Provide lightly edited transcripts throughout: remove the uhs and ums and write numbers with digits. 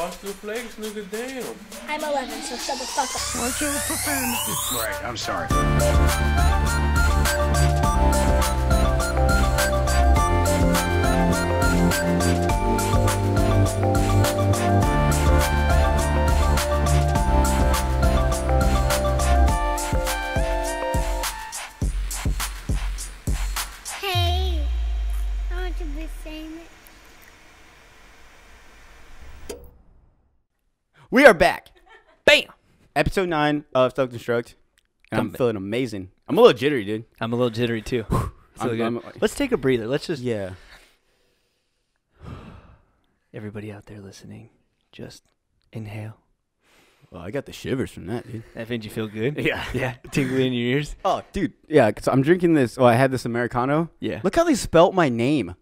Frosted Flakes, nigga, damn. I'm 11, so shut the fuck up. Watch your profanity. Right, I'm sorry. Hey, I want to be famous. We are back. Bam! Episode 9 of Self Destruct. And I'm feeling amazing. I'm a little jittery, dude. I'm a little jittery too. Let's take a breather. Let's just everybody out there listening, just inhale. Well, I got the shivers from that, dude. That made you feel good? Yeah. Yeah. Tingly in your ears? Oh, dude. Yeah, so I'm drinking this. Oh, I had this Americano. Yeah. Look how they spelt my name.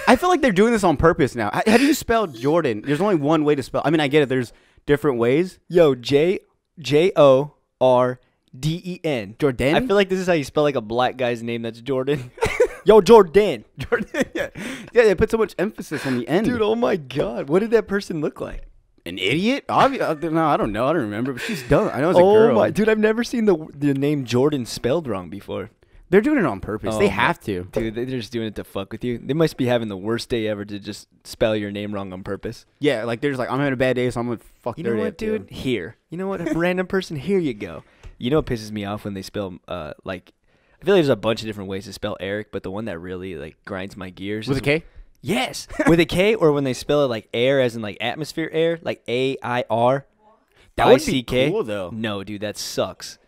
I feel like they're doing this on purpose now. How do you spell Jordan? There's only one way to spell. I mean, I get it. There's different ways. Yo, Jordan. Jordan? I feel like this is how you spell like a black guy's name that's Jordan. Yo, Jordan. Jordan. Yeah, they put so much emphasis on the end. Dude, oh my God. What did that person look like? An idiot? No, I don't know. I don't remember. But she's dumb. I know it's a girl. Oh my, dude, I've never seen the name Jordan spelled wrong before. They're doing it on purpose. Oh, they have to. Dude, they're just doing it to fuck with you. They must be having the worst day ever to just spell your name wrong on purpose. Yeah, like they're just like, I'm having a bad day, so I'm going to fuck You their know day what, up, dude? Here. You know what? Random person, here you go. You know what pisses me off when they spell, like, I feel like there's a bunch of different ways to spell Eric, but the one that really, like, grinds my gears With is... a K? Yes. With a K, or when they spell it like air as in, like, atmosphere air, like A-I-R. That would be I-C-K. cool, though. No, dude, that sucks.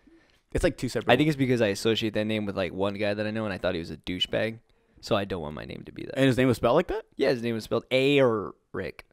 It's like two separate. I think it's because I associate that name with, like, one guy that I know, and I thought he was a douchebag, so I don't want my name to be that. And his name was spelled like that? Yeah, his name was spelled Eric.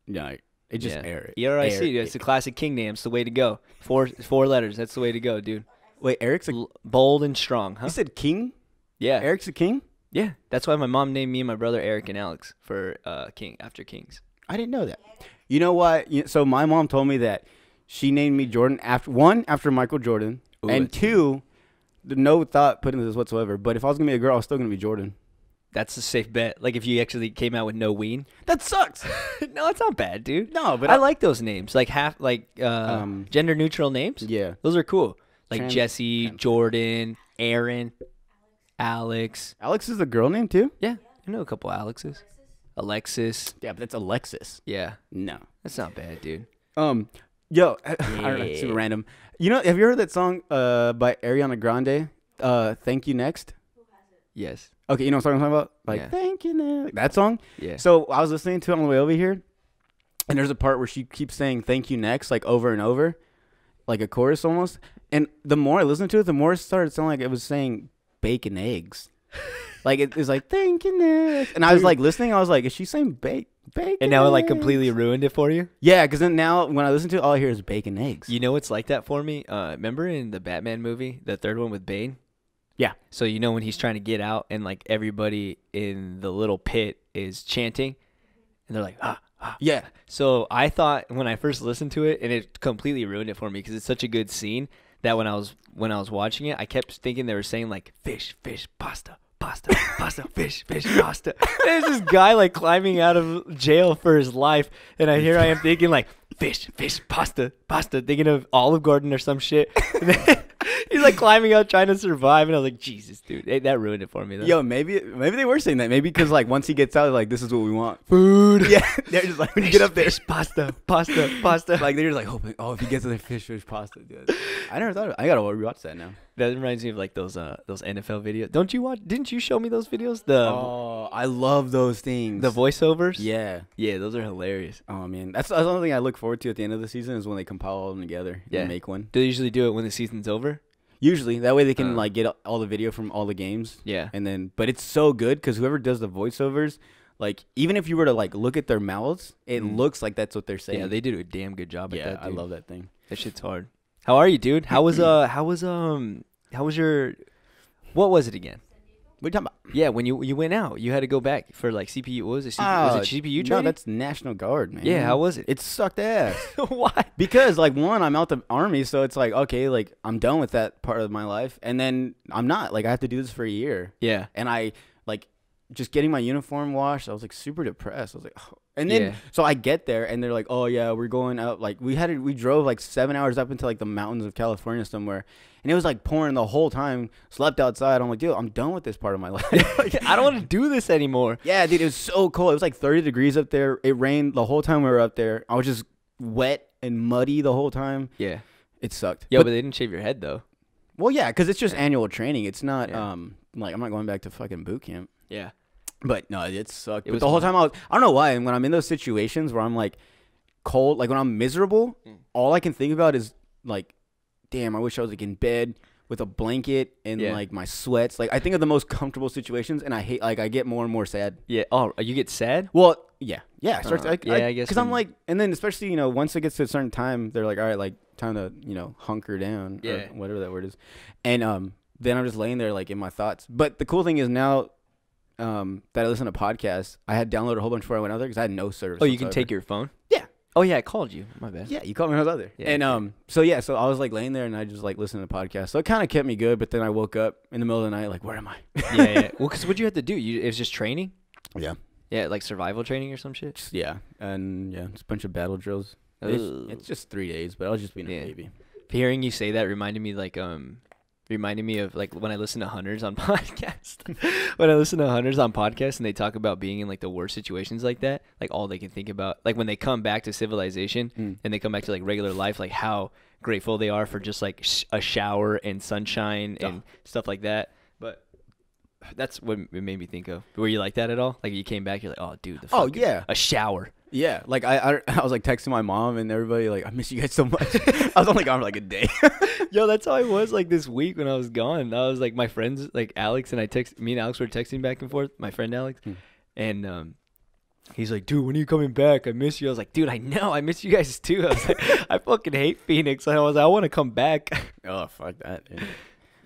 No, it's just Yeah. Eric. E-R-I-C. Dude, it's a classic king name. It's the way to go. Four letters. That's the way to go, dude. Wait, Eric's a... Bold and strong, huh? You said king? Yeah. Eric's a king? Yeah. That's why my mom named me and my brother Eric and Alex for king after kings. I didn't know that. You know what? So my mom told me that she named me Jordan after Michael Jordan. Ooh, and two, no thought put into this whatsoever. But if I was going to be a girl, I was still going to be Jordan. That's a safe bet. Like if you actually came out with no ween. That sucks. No, it's not bad, dude. No, but I like those names. Like gender neutral names. Yeah. Those are cool. Like Trans- Jesse, Jordan, Aaron, Alex. Alex is a girl name too? Yeah. I know a couple Alexes. Alexis. Yeah, but that's Alexis. Yeah. No. That's not bad, dude. Yo, I don't know, super random. You know, have you heard that song by Ariana Grande? Thank You Next? Yes. Okay, you know what I'm talking about? Like, Yeah. Thank You Next. That song? Yeah. So I was listening to it on the way over here, and there's a part where she keeps saying thank you next, like over and over, like a chorus almost. And the more I listened to it, the more it started sounding like it was saying bacon eggs. Like it was like thank you next. And I was like listening, I was like, is she saying bacon? And now it like eggs? completely ruined it for you? Yeah, because then now when I listen to it, all I hear is bacon eggs. You know what's like that for me? Remember in the Batman movie, the third one with Bane? Yeah. So you know when he's trying to get out and like everybody in the little pit is chanting and they're like, ah. Yeah. So I thought when I first listened to it, and it completely ruined it for me because it's such a good scene that when I was watching it, I kept thinking they were saying like fish, pasta, fish, pasta. And there's this guy like climbing out of jail for his life, and I am thinking like fish, pasta, thinking of Olive Garden or some shit. And then he's like climbing out trying to survive, and I was like, Jesus, dude, that ruined it for me though. Yo, maybe they were saying that. Maybe because like once he gets out, like this is what we want. Food. Yeah, they're just like when you get up there, Fish, pasta. like they're just like hoping. Oh, if he gets to the fish pasta, dude. I never thought of it. I gotta rewatch that now. That reminds me of like those NFL videos. Don't you watch? Didn't you show me those videos? Oh, I love those things. The voiceovers. Yeah. Yeah, those are hilarious. Oh man, that's the only thing I look forward to at the end of the season is when they compile all of them together and make one. Do they usually do it when the season's over? Usually, that way they can like get all the video from all the games. Yeah. And then, but it's so good because whoever does the voiceovers, like even if you were to like look at their mouths, it looks like that's what they're saying. Yeah, they did a damn good job at that. Yeah, I dude. love that thing. That shit's hard. How are you, dude? How was your? What was it again? What are you talking about? Yeah, when you went out, you had to go back for like CPU. What was it? Was it CPU training? No, that's National Guard, man. Yeah, how was it? It sucked ass. Why? Because like one, I'm out the army, so it's like okay, like I'm done with that part of my life, and then I'm not. Like I have to do this for a year. Yeah. And I like just getting my uniform washed. I was like super depressed. I was like, oh. And then Yeah. so I get there and they're like, oh yeah, we're going out. Like we drove like 7 hours up into like the mountains of California somewhere, and it was like pouring the whole time. Slept outside. I'm like, dude, I'm done with this part of my life. Like, I don't want to do this anymore. yeah, dude, it was so cold. It was like 30 degrees up there. It rained the whole time we were up there. I was just wet and muddy the whole time. Yeah. It sucked. Yo, but they didn't shave your head though. Well, yeah, because it's just annual training. It's not Yeah. like I'm not going back to fucking boot camp. Yeah. But no, it sucked. It But was the whole fun. time I don't know why. And when I'm in those situations where I'm like cold, like when I'm miserable, all I can think about is like, damn, I wish I was like in bed with a blanket and Yeah. like my sweats. Like I think of the most comfortable situations, and I hate like I get more and more sad. Yeah. Oh, you get sad? Well, yeah. I start to, I guess because I'm when- like, and then especially once it gets to a certain time, they're like, all right, like time to hunker down, or Yeah. whatever that word is, and then I'm just laying there like in my thoughts. But the cool thing is now, that I listen to podcasts, I had downloaded a whole bunch before I went out there because I had no service. Oh, you can whatsoever. take your phone? Yeah. Oh yeah, I called you. My bad. Yeah, you called me when I was out there. Yeah, And so I was like laying there and I just like listened to podcasts. So it kind of kept me good. But then I woke up in the middle of the night like, where am I? Yeah. Well, because what'd you have to do? It was just training? Yeah. Yeah, like survival training or some shit? Yeah, and it's a bunch of battle drills. Ugh. It's just 3 days, but I was just being a Yeah. baby. Hearing you say that reminded me of like when I listen to hunters on podcast. When I listen to hunters on podcast and they talk about being in like the worst situations like that, like all they can think about, like when they come back to civilization and they come back to like regular life, like how grateful they are for just like a shower and sunshine and stuff like that. But that's what it made me think of. Were you like that at all? Like you came back, you're like, oh dude, Yeah. a shower. Yeah, like I was like texting my mom and everybody like, I miss you guys so much. I was only gone for like a day. Yo, that's how I was like this week when I was gone. I was like my friends like Alex and me and Alex were texting back and forth. My friend Alex, and he's like, dude, when are you coming back? I miss you. I was like, dude, I know, I miss you guys too. I was like, I fucking hate Phoenix. I was like, I want to come back. Oh fuck that. Dude.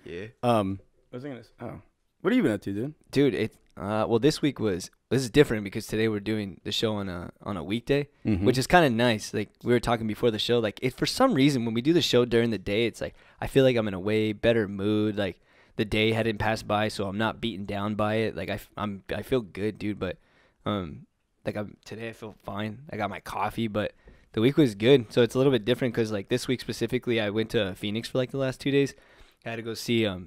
Yeah. What was I gonna say? Oh, what have you been up to, dude? Dude, well, this is different because today we're doing the show on a weekday, which is kind of nice. Like we were talking before the show, like for some reason when we do the show during the day, it's like I feel like I'm in a way better mood. Like the day hadn't passed by, so I'm not beaten down by it. Like I feel good, dude. But today I feel fine. I got my coffee, but the week was good. So it's a little bit different because like this week specifically, I went to Phoenix for like the last 2 days. I had to go see a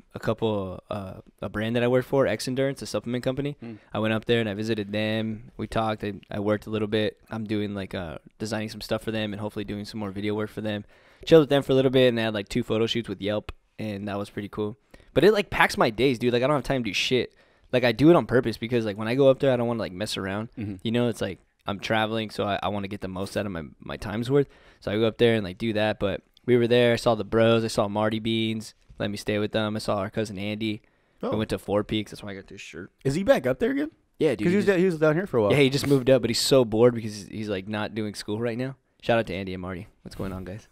brand that I work for, X Endurance, a supplement company. I went up there and I visited them. We talked. I worked a little bit. I'm doing like designing some stuff for them and hopefully doing some more video work for them. Chilled with them for a little bit and I had like 2 photo shoots with Yelp and that was pretty cool. But it like packs my days, dude. Like I don't have time to do shit. Like I do it on purpose because like when I go up there, I don't want to like mess around. It's like I'm traveling, so I want to get the most out of my time's worth. So I go up there and like do that. But we were there. I saw the bros. I saw Marty Beans. Let me stay with them. I saw our cousin Andy. Oh. I went to Four Peaks. That's why I got this shirt. Is he back up there again? Yeah, dude. Because he was down here for a while. Yeah, he just moved up, but he's so bored because he's like not doing school right now. Shout out to Andy and Marty. What's going on, guys?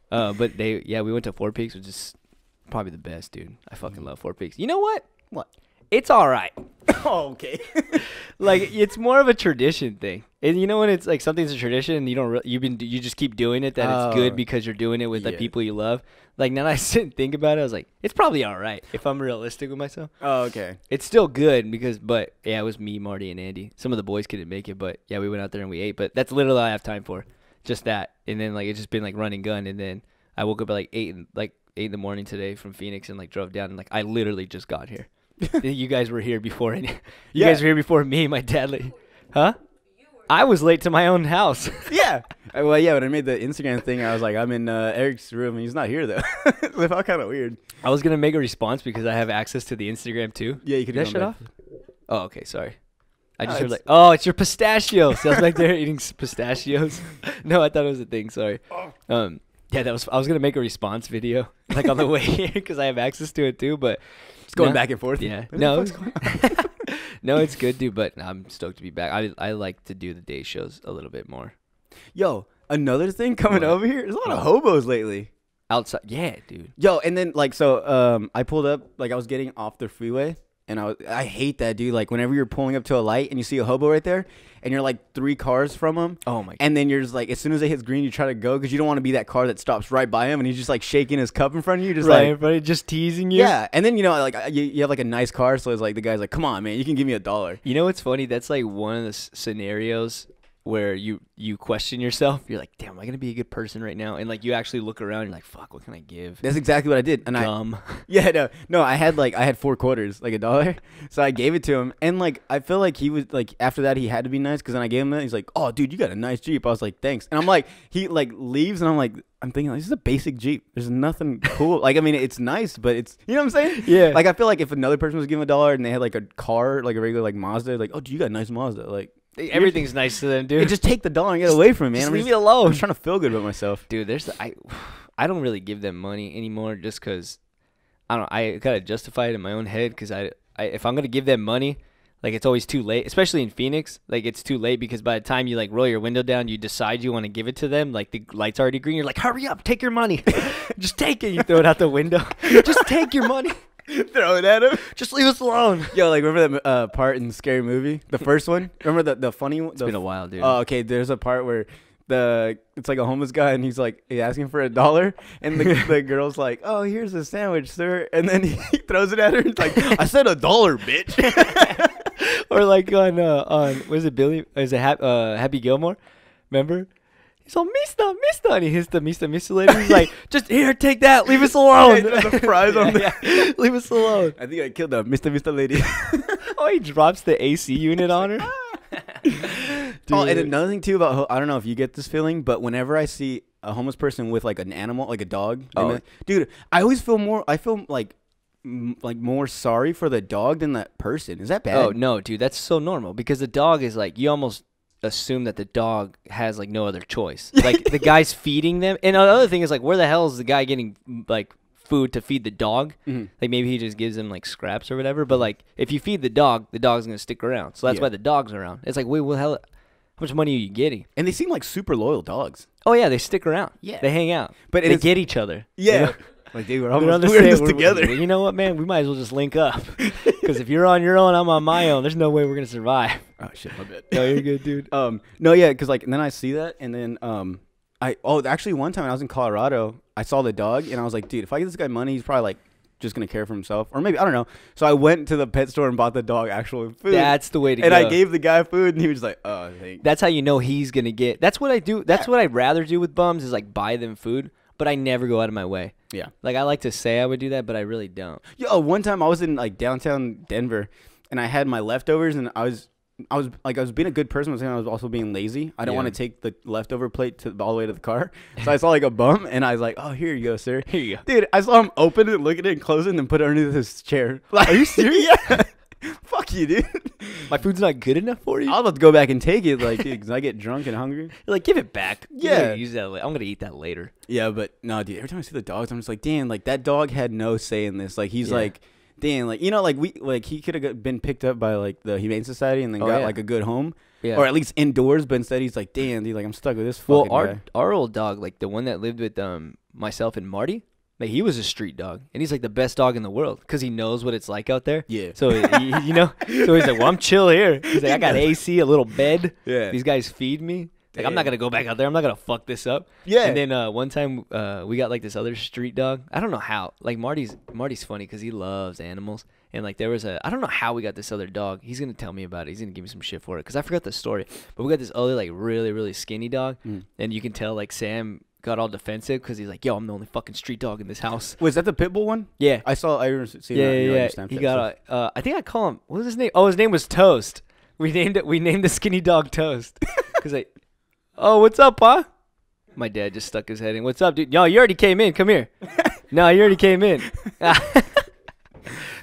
But we went to Four Peaks, which is probably the best, dude. I fucking love Four Peaks. You know what? What? It's all right. Oh, okay. Like it's more of a tradition thing, and you know when it's like something's a tradition, and you don't you just keep doing it. That it's good because you're doing it with the people you love. Like now that I sit and think about it, I was like, it's probably all right if I'm realistic with myself. Oh, okay. It's still good but it was me, Marty, and Andy. Some of the boys couldn't make it, but yeah, we went out there and we ate. But that's literally all I have time for, just that. And then like it's just been like run and gun, and then I woke up at like 8 in the morning today from Phoenix and like drove down and like I literally just got here. You guys were here before. You guys were here before me. My dad, huh? I was late to my own house. Yeah. Well, yeah. When I made the Instagram thing, I was like, I'm in Eric's room, and he's not here though. It felt kind of weird. I was gonna make a response because I have access to the Instagram too. Yeah, you could. Did I shut off? Oh, okay. Sorry. I just heard it's- like, oh, it's your pistachios. I was back there eating pistachios. No, I thought it was a thing. Sorry. Yeah, I was gonna make a response video like on the way here because I have access to it too, but. It's going back and forth. Yeah. What No. the fuck's going on? No, it's good, dude. But I'm stoked to be back. I like to do the day shows a little bit more. Yo, another thing coming What? over here. There's a lot of hobos lately. Outside, yeah, dude. Yo, and then like I pulled up, like I was getting off the freeway, and I hate that, dude. Like whenever you're pulling up to a light and you see a hobo right there, and you're like 3 cars from him. Oh my. And then you're just like, as soon as it hits green, you try to go because you don't want to be that car that stops right by him, and he's just like shaking his cup in front of you, just Right, like, right, just teasing you. yeah. And then like you have like a nice car, so it's like the guy's like, come on, man, you can give me $1. You know what's funny? That's like one of the scenarios where you question yourself. You're like, damn, am I gonna be a good person right now? And like you actually look around. You're like, fuck, what can I give? That's exactly what I did. And no, I had 4 quarters, like $1. So I gave it to him, and like I feel like he was like after that he had to be nice because then I gave him that. He's like, oh dude, you got a nice Jeep. I was like, thanks. And I'm like, he like leaves, and I'm thinking like, this is a basic Jeep. There's nothing cool. Like I mean, it's nice, but it's you know what I'm saying? Yeah. Like I feel like if another person was giving $1 and they had like a car, like a regular like Mazda, like oh, dude, you got a nice Mazda, like. Everything's nice to them, dude. Just take the $1 and get away from me, man. Just leave me alone. I'm just trying to feel good about myself. Dude, I don't really give them money anymore just because I gotta justify it in my own head because if I'm gonna give them money, like it's always too late, especially in Phoenix. Like it's too late because by the time you like roll your window down, you decide you want to give it to them. Like the light's already green. You're like, hurry up, take your money. Just take it. You throw it out the window. Just take your money. Throw it at him. Just leave us alone. Yo, like remember that part in Scary Movie, the first one? Remember the funny one? It's been a while, dude. Oh, okay. There's a part where it's like a homeless guy and he's asking for $1, and the girl's like, "Oh, here's a sandwich, sir," and then he throws it at her and it's like, "I said $1, bitch." Or like on was it Billy? Is it Happy Gilmore? Remember? He's all Mista, and he hits the Mista lady. He's like, just here, take that, leave us alone. The fries on there. Yeah. Leave us alone. I think I killed the Mista lady. Oh, he drops the AC unit on her. Oh, and another thing too about I don't know if you get this feeling, but whenever I see a homeless person with like an animal, like a dog, dude, I always feel more. I feel like more sorry for the dog than that person. Is that bad? Oh no, dude, that's so normal because the dog is like you almost assume that the dog has like no other choice. Like the guy's feeding them, and the other thing is like, where the hell is the guy getting like food to feed the dog? Mm-hmm. Like maybe he just gives them like scraps or whatever. But like if you feed the dog's gonna stick around. So that's why the dog's around. It's like, wait, what the hell? How much money are you getting? And they seem like super loyal dogs. Oh yeah, they stick around. Yeah, they hang out. But they get each other. Yeah. You know? Like, dude, we're in this together. You know what, man? We might as well just link up. Because if you're on your own, I'm on my own. There's no way we're going to survive. Oh, shit, my bad. No, you're good, dude. No, yeah, because, like, and then I see that, and then, actually, one time when I was in Colorado, I saw the dog, and I was like, dude, if I give this guy money, he's probably, like, just going to care for himself. Or maybe, I don't know. So I went to the pet store and bought the dog actual food. That's the way to go. And I gave the guy food, and he was like, oh, thanks. That's how you know he's going to get. That's what I do. That's what I'd rather do with bums is, like, buy them food. But I never go out of my way. Yeah. Like, I like to say I would do that, but I really don't. Yo, one time I was in, like, downtown Denver, and I had my leftovers, and I was being a good person, but I was also being lazy. I don't want to take the leftover plate all the way to the car. So I saw, like, a bum, and I was like, oh, here you go, sir. Here you go. Dude, I saw him open it, look at it, and close it, and then put it underneath his chair. Like, are you serious? Yeah. Fuck you, dude. My food's not good enough for you? I was about to go back and take it, like, because I get drunk and hungry. You're like, give it back. Yeah. Use that. I'm going to eat that later. Yeah, but no, dude, every time I see the dogs, I'm just like, damn, like, that dog had no say in this. Like, he's like, damn, like, you know, like, he could have been picked up by, like, the Humane Society and then got, like, a good home. Yeah. Or at least indoors, but instead he's like, damn, dude, like, I'm stuck with this fucking guy. Our old dog, like, the one that lived with myself and Marty, like, he was a street dog, and he's like the best dog in the world because he knows what it's like out there. Yeah. So you know, so he's like, well, I'm chill here. He's like, I got AC, a little bed. Yeah. These guys feed me. Like, I'm not gonna go back out there. I'm not gonna fuck this up. Yeah. And then one time we got like this other street dog. I don't know how. Like Marty's funny because he loves animals. And like there was I don't know how we got this other dog. He's gonna tell me about it. He's gonna give me some shit for it because I forgot the story. But we got this other like really really skinny dog, and you can tell like Sam got all defensive because he's like, yo, I'm the only fucking street dog in this house. Was that the pit bull one? Yeah. I saw that. Yeah. He got I think I call him, what was his name? Oh, his name was Toast. We named the skinny dog Toast. Because oh, what's up, huh? My dad just stuck his head in. What's up, dude? Yo, you already came in. Come here. No, you already came in.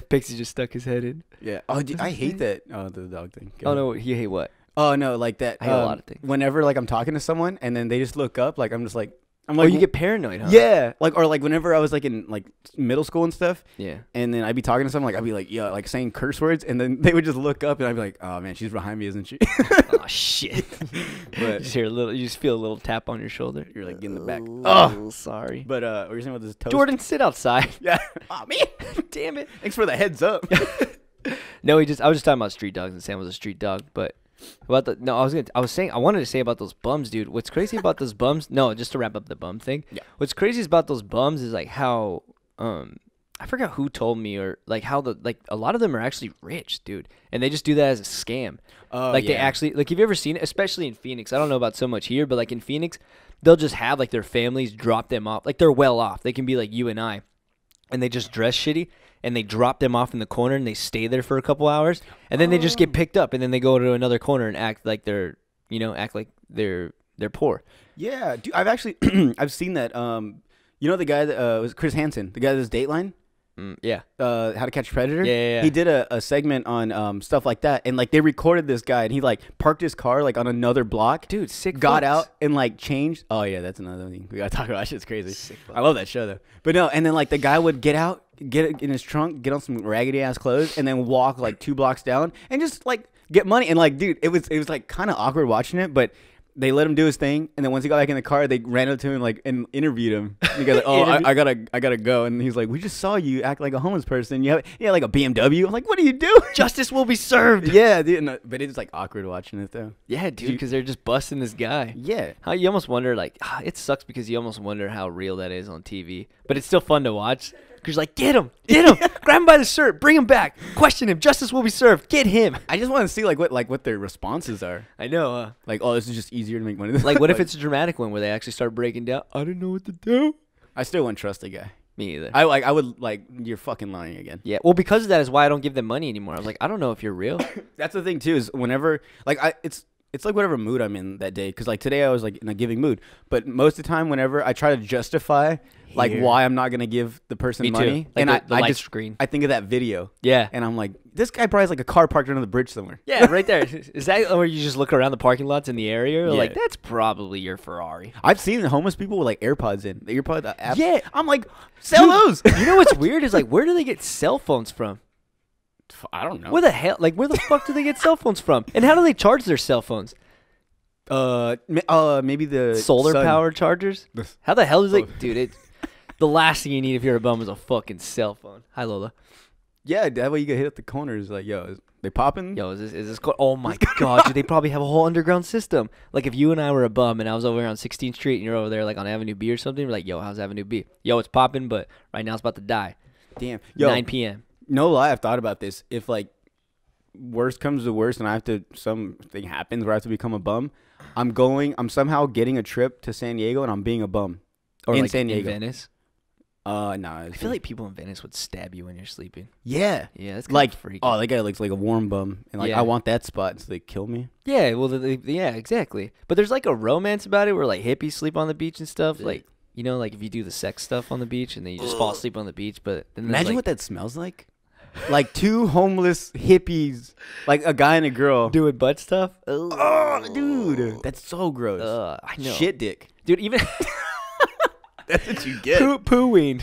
Pixie just stuck his head in. Yeah. Oh, dude, I hate that. Oh, the dog thing. Oh, no, you hate what? Oh, no, like that. I hate a lot of things. Whenever, like, I'm talking to someone and then they just look up, like, I'm just like, oh, you get paranoid, huh? Yeah. Like, or like whenever I was like in like middle school and stuff. Yeah. And then I'd be talking to someone, like I'd be like, yeah, like saying curse words, and then they would just look up, and I'd be like, oh man, she's behind me, isn't she? Oh shit. But you just feel a little tap on your shoulder. You're like getting the back. Oh, sorry. But what were you saying about this Toast? Jordan, sit outside. Yeah. Oh man, damn it. Thanks for the heads up. No, I was just talking about street dogs, and Sam was a street dog, but. I wanted to say about those bums, dude. What's crazy about those bums? No, just to wrap up the bum thing. Yeah. What's crazy about those bums is like how I forgot who told me or like how a lot of them are actually rich, dude, and they just do that as a scam. Oh, Like they yeah. actually like, have you ever seen it? Especially in Phoenix, I don't know about so much here, but like in Phoenix, they'll just have like their families drop them off. Like they're well off. They can be like you and I, and they just dress shitty and they drop them off in the corner and they stay there for a couple hours and then they just get picked up and then they go to another corner and act like they're poor. Yeah, dude, I've actually I've seen that. You know the guy that was Chris Hansen, the guy that does Dateline. Yeah. How to Catch a Predator. Yeah. He did a segment on stuff like that, and like they recorded this guy, and he like parked his car like on another block. Dude, sick. Got fucks. out and like changed. Oh yeah, that's another thing we gotta talk about. That shit's crazy. I love that show though. But no, and then like the guy would get out, get in his trunk, get on some raggedy ass clothes, and then walk like 2 blocks down and just like get money. And like, dude, it was like kind of awkward watching it, but they let him do his thing, and then once he got back in the car, they ran up to him like and interviewed him. And the guy's like, "Oh, I gotta go," and he's like, "We just saw you act like a homeless person. You have like a BMW." I'm like, "What do you do?" Justice will be served. Yeah, dude, no, but it's like awkward watching it though. Yeah, dude, because they're just busting this guy. Yeah, How you almost wonder, like, it sucks because you almost wonder how real that is on TV. But it's still fun to watch. Because you're like, get him, grab him by the shirt, bring him back, question him, justice will be served, get him. I just want to see what their responses are. I know. Like, oh, this is just easier to make money. Like, what if it's a dramatic one where they actually start breaking down? I didn't know what to do. I still wouldn't trust the guy. Me either. I would like, you're fucking lying again. Yeah, well, because of that is why I don't give them money anymore. I was like, I don't know if you're real. That's the thing too. Is whenever like it's like whatever mood I'm in that day. Because like today I was like in a giving mood, but most of the time whenever I try to justify like Here. why I'm not gonna give the person Me too. money, Like and the I light just screen. I think of that video, Yeah. and I'm like, this guy probably has like a car parked under the bridge somewhere. Yeah, right there. Is that where you just look around the parking lots in the area? You're Yeah. like, that's probably your Ferrari. I've seen homeless people with like AirPods in. The AirPod app. Yeah. I'm like, sell those. You know what's weird is like, where do they get cell phones from? I don't know. Where the hell? Like, where the fuck do they get cell phones from? And how do they charge their cell phones? Maybe the Solar sun. power chargers? How the hell is Oh. it, dude? The last thing you need if you're a bum is a fucking cell phone. Hi, Lola. Yeah, that way you get hit at the corners. Like, yo, they popping? Yo, is this? Oh my god, dude! They probably have a whole underground system. Like, if you and I were a bum and I was over here on 16th Street and you're over there like on Avenue B or something, we're like, yo, how's Avenue B? Yo, it's popping, but right now it's about to die. Damn. Yo, 9 p.m. no lie, I've thought about this. If like worst comes to worst and something happens where I have to become a bum, I'm somehow getting a trip to San Diego and I'm being a bum. Or in like San Diego. in Venice. No. I feel like people in Venice would stab you when you're sleeping. yeah. Yeah, that's kind Like, of freaky. oh, that guy looks like a warm bum. And like, Yeah. I want that spot, so they kill me. Yeah, well, yeah, exactly. But there's like a romance about it where like hippies sleep on the beach and stuff. Like, you know, like if you do the sex stuff on the beach and then you just fall asleep on the beach. But then there's, Imagine like, what that smells like. Like 2 homeless hippies, like a guy and a girl. doing butt stuff. Oh, dude. That's so gross. I know. Shit dick. Dude, even That's what you get. pooing.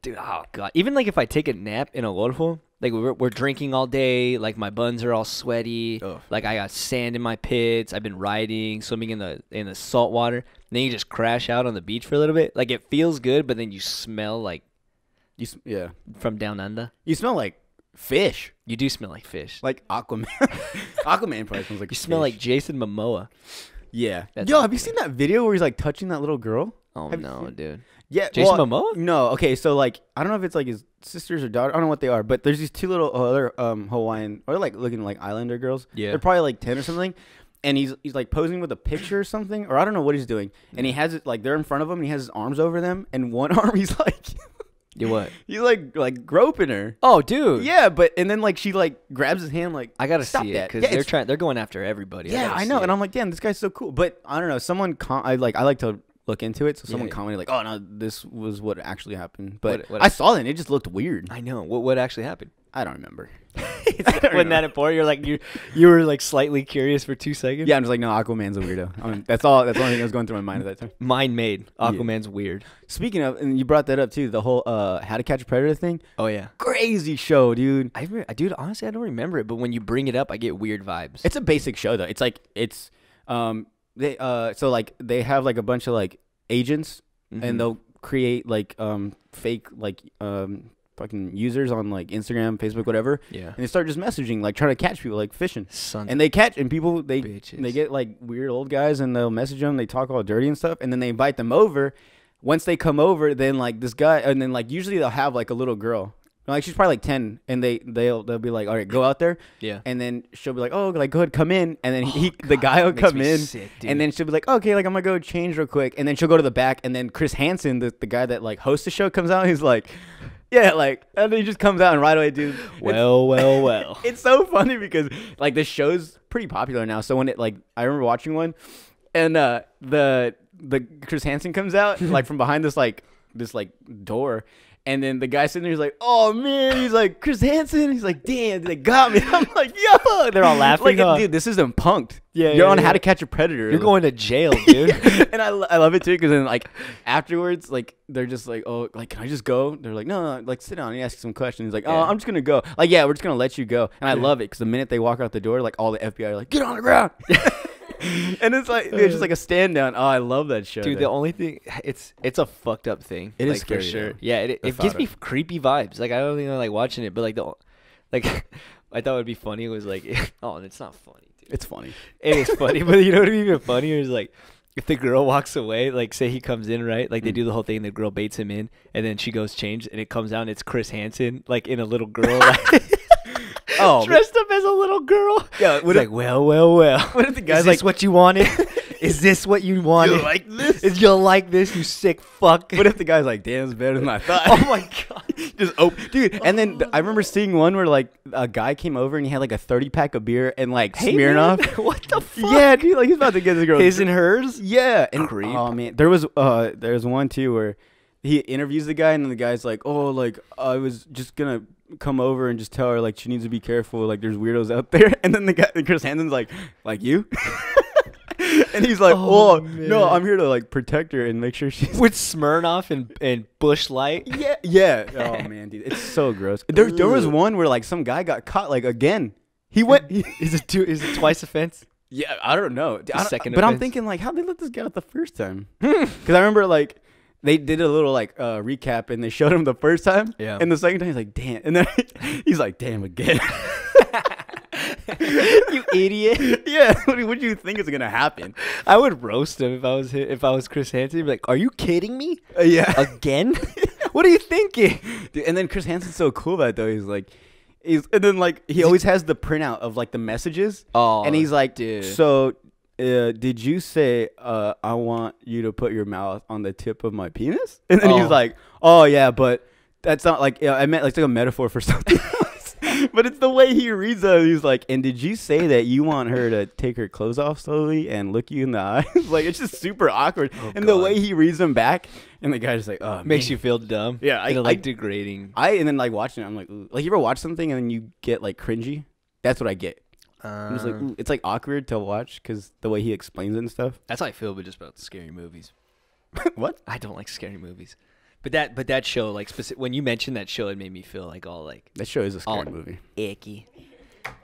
Dude, oh god. Even like if I take a nap in a waterfall, like we're drinking all day, like my buns are all sweaty, Ugh. like I got sand in my pits, I've been riding, swimming in the salt water, and then you just crash out on the beach for a little bit. Like it feels good, but then you smell like Yeah. from down under. You smell like fish. You do smell like fish. Like Aquaman. Aquaman probably smells like You smell fish. like Jason Momoa. Yeah. That's Yo, not have you good. seen that video where he's like touching that little girl? Oh Have you no, seen- dude. Yeah. Jason Momoa? No. Okay. So like, I don't know if it's like his sisters or daughter. I don't know what they are, but there's these 2 little other Hawaiian or like looking like Islander girls. Yeah. They're probably like 10 or something. And he's like posing with a picture or something, or I don't know what he's doing. And he has it like they're in front of him, and he has his arms over them, and one arm he's like, You what? he's like groping her. Oh, dude. Yeah, but and then like she like grabs his hand like I gotta stop see it that. because Yeah, they're going after everybody. yeah, I know, and I'm like, damn, this guy's so cool. But I don't know, someone I like to look into it. So someone Yeah. commented like, oh no, this was what actually happened. But What- I saw it, and it just looked weird. I know. What actually happened? I don't remember. Wasn't that important? You're like you were like slightly curious for 2 seconds. Yeah, I'm just like, no, Aquaman's a weirdo. I mean, that's all. That's the only thing that was going through my mind at that time. Mind made. Aquaman's weird. Speaking of, and you brought that up too, the whole How to Catch a Predator thing. Oh yeah. Crazy show, dude. Dude, honestly, I don't remember it, but when you bring it up, I get weird vibes. It's a basic show though. It's like they so like they have like a bunch of like agents, and they'll create like fake like fucking users on like Instagram, Facebook, whatever. Yeah. And they start just messaging, like trying to catch people, like fishing. Sons And they catch, and people they bitches. they get like weird old guys, and they'll message them. They talk all dirty and stuff, and then they invite them over. once they come over, then like this guy, and then like usually they'll have like a little girl. Like she's probably like 10, and they'll be like, all right, go out there. Yeah. And then she'll be like, oh, like go ahead, come in. And then the guy will come in, sick, and then she'll be like, okay, like I'm gonna go change real quick. And then she'll go to the back, and then Chris Hansen, the guy that like hosts the show, comes out. He's like, yeah, like, and then he just comes out and right away, dude. Well. It's so funny because like the show's pretty popular now. So when it like, I remember watching one, and the Chris Hansen comes out like from behind this door. And then the guy sitting there, he's like, oh, man. He's like, Chris Hansen. He's like, damn, they got me. I'm like, yo. They're all laughing. Like, dude, this isn't Punked. Yeah, You're on yeah. How to Catch a Predator. You're going to jail, dude. And I love it, too, because then, like, afterwards, like, they're just like, oh, like, can I just go? They're like, no, like, sit down. He asks some questions. He's like, oh, I'm just going to go. Like, yeah, we're just going to let you go. And I love it because the minute they walk out the door, like, all the FBI are like, get on the ground. And it's like, dude, it's just like a stand down. Oh, I love that show. Dude, the only thing, it's a fucked up thing. It is like, scary, for sure. though. Yeah, it gives me creepy vibes. Like I don't even like watching it, but like I thought it would be funny. It was like, oh, it's not funny, dude. It's funny. It is funny, but you know what would be even funnier is like if the girl walks away, like say he comes in, right? Like they do the whole thing, the girl baits him in, and then she goes change, and it comes out and it's Chris Hansen, like in a little girl, Oh, dressed up as a little girl. Yeah, It's like, well. what if the guy's Is like, this what you wanted? Is this what you wanted? you like this? Is you like this, you sick fuck? What if the guy's like, damn, it's better than I thought? Oh my god. Just dude. And then I remember seeing one where like a guy came over and he had like a 30-pack of beer and like Smirnoff. Man, what the fuck? Yeah, dude, like he's about to get this girl. His and hers? Yeah, and Creep. oh man, there's one too where he interviews the guy and then the guy's like, oh, like I was just gonna come over and just tell her like she needs to be careful, like there's weirdos out there. And then the guy, Chris Hansen's like you. And he's like, oh no, I'm here to like protect her and make sure she's With Smirnoff and Bush Light? yeah. Oh man, dude, it's so gross. There was one where like some guy got caught like again. He went. Is it twice offense? Yeah, I don't know. Second but I'm offense? thinking like, how'd they let this guy out the first time? Because I remember like they did a little like recap and they showed him the first time. Yeah. And the second time he's like, damn. And then he's like, damn again. You idiot. Yeah. What do you think is gonna happen? I would roast him if I was Chris Hansen. I'd be like, are you kidding me? Yeah. Again? What are you thinking? Dude, and then Chris Hansen's so cool about it though. He's like, and then like he always has the printout of like the messages. Oh, and he's like, dude. So did you say I want you to put your mouth on the tip of my penis? And then he's like, oh yeah, but that's not like, I meant like it's like a metaphor for something else. But it's the way he reads it. He's like, and did you say that you want her to take her clothes off slowly and look you in the eyes? Like it's just super awkward. And the way he reads them back, and the guy's just like, oh, Makes man. you feel dumb. Yeah, degrading. And then like watching it, I'm like, ooh. Like you ever watch something and then you get like cringy? That's what I get. I'm just like, ooh. It's like awkward to watch because the way he explains it and stuff. That's how I feel, but just about scary movies. What? I don't like scary movies. But that show, like, when you mentioned that show, it made me feel like all like That show is a scary all movie. icky.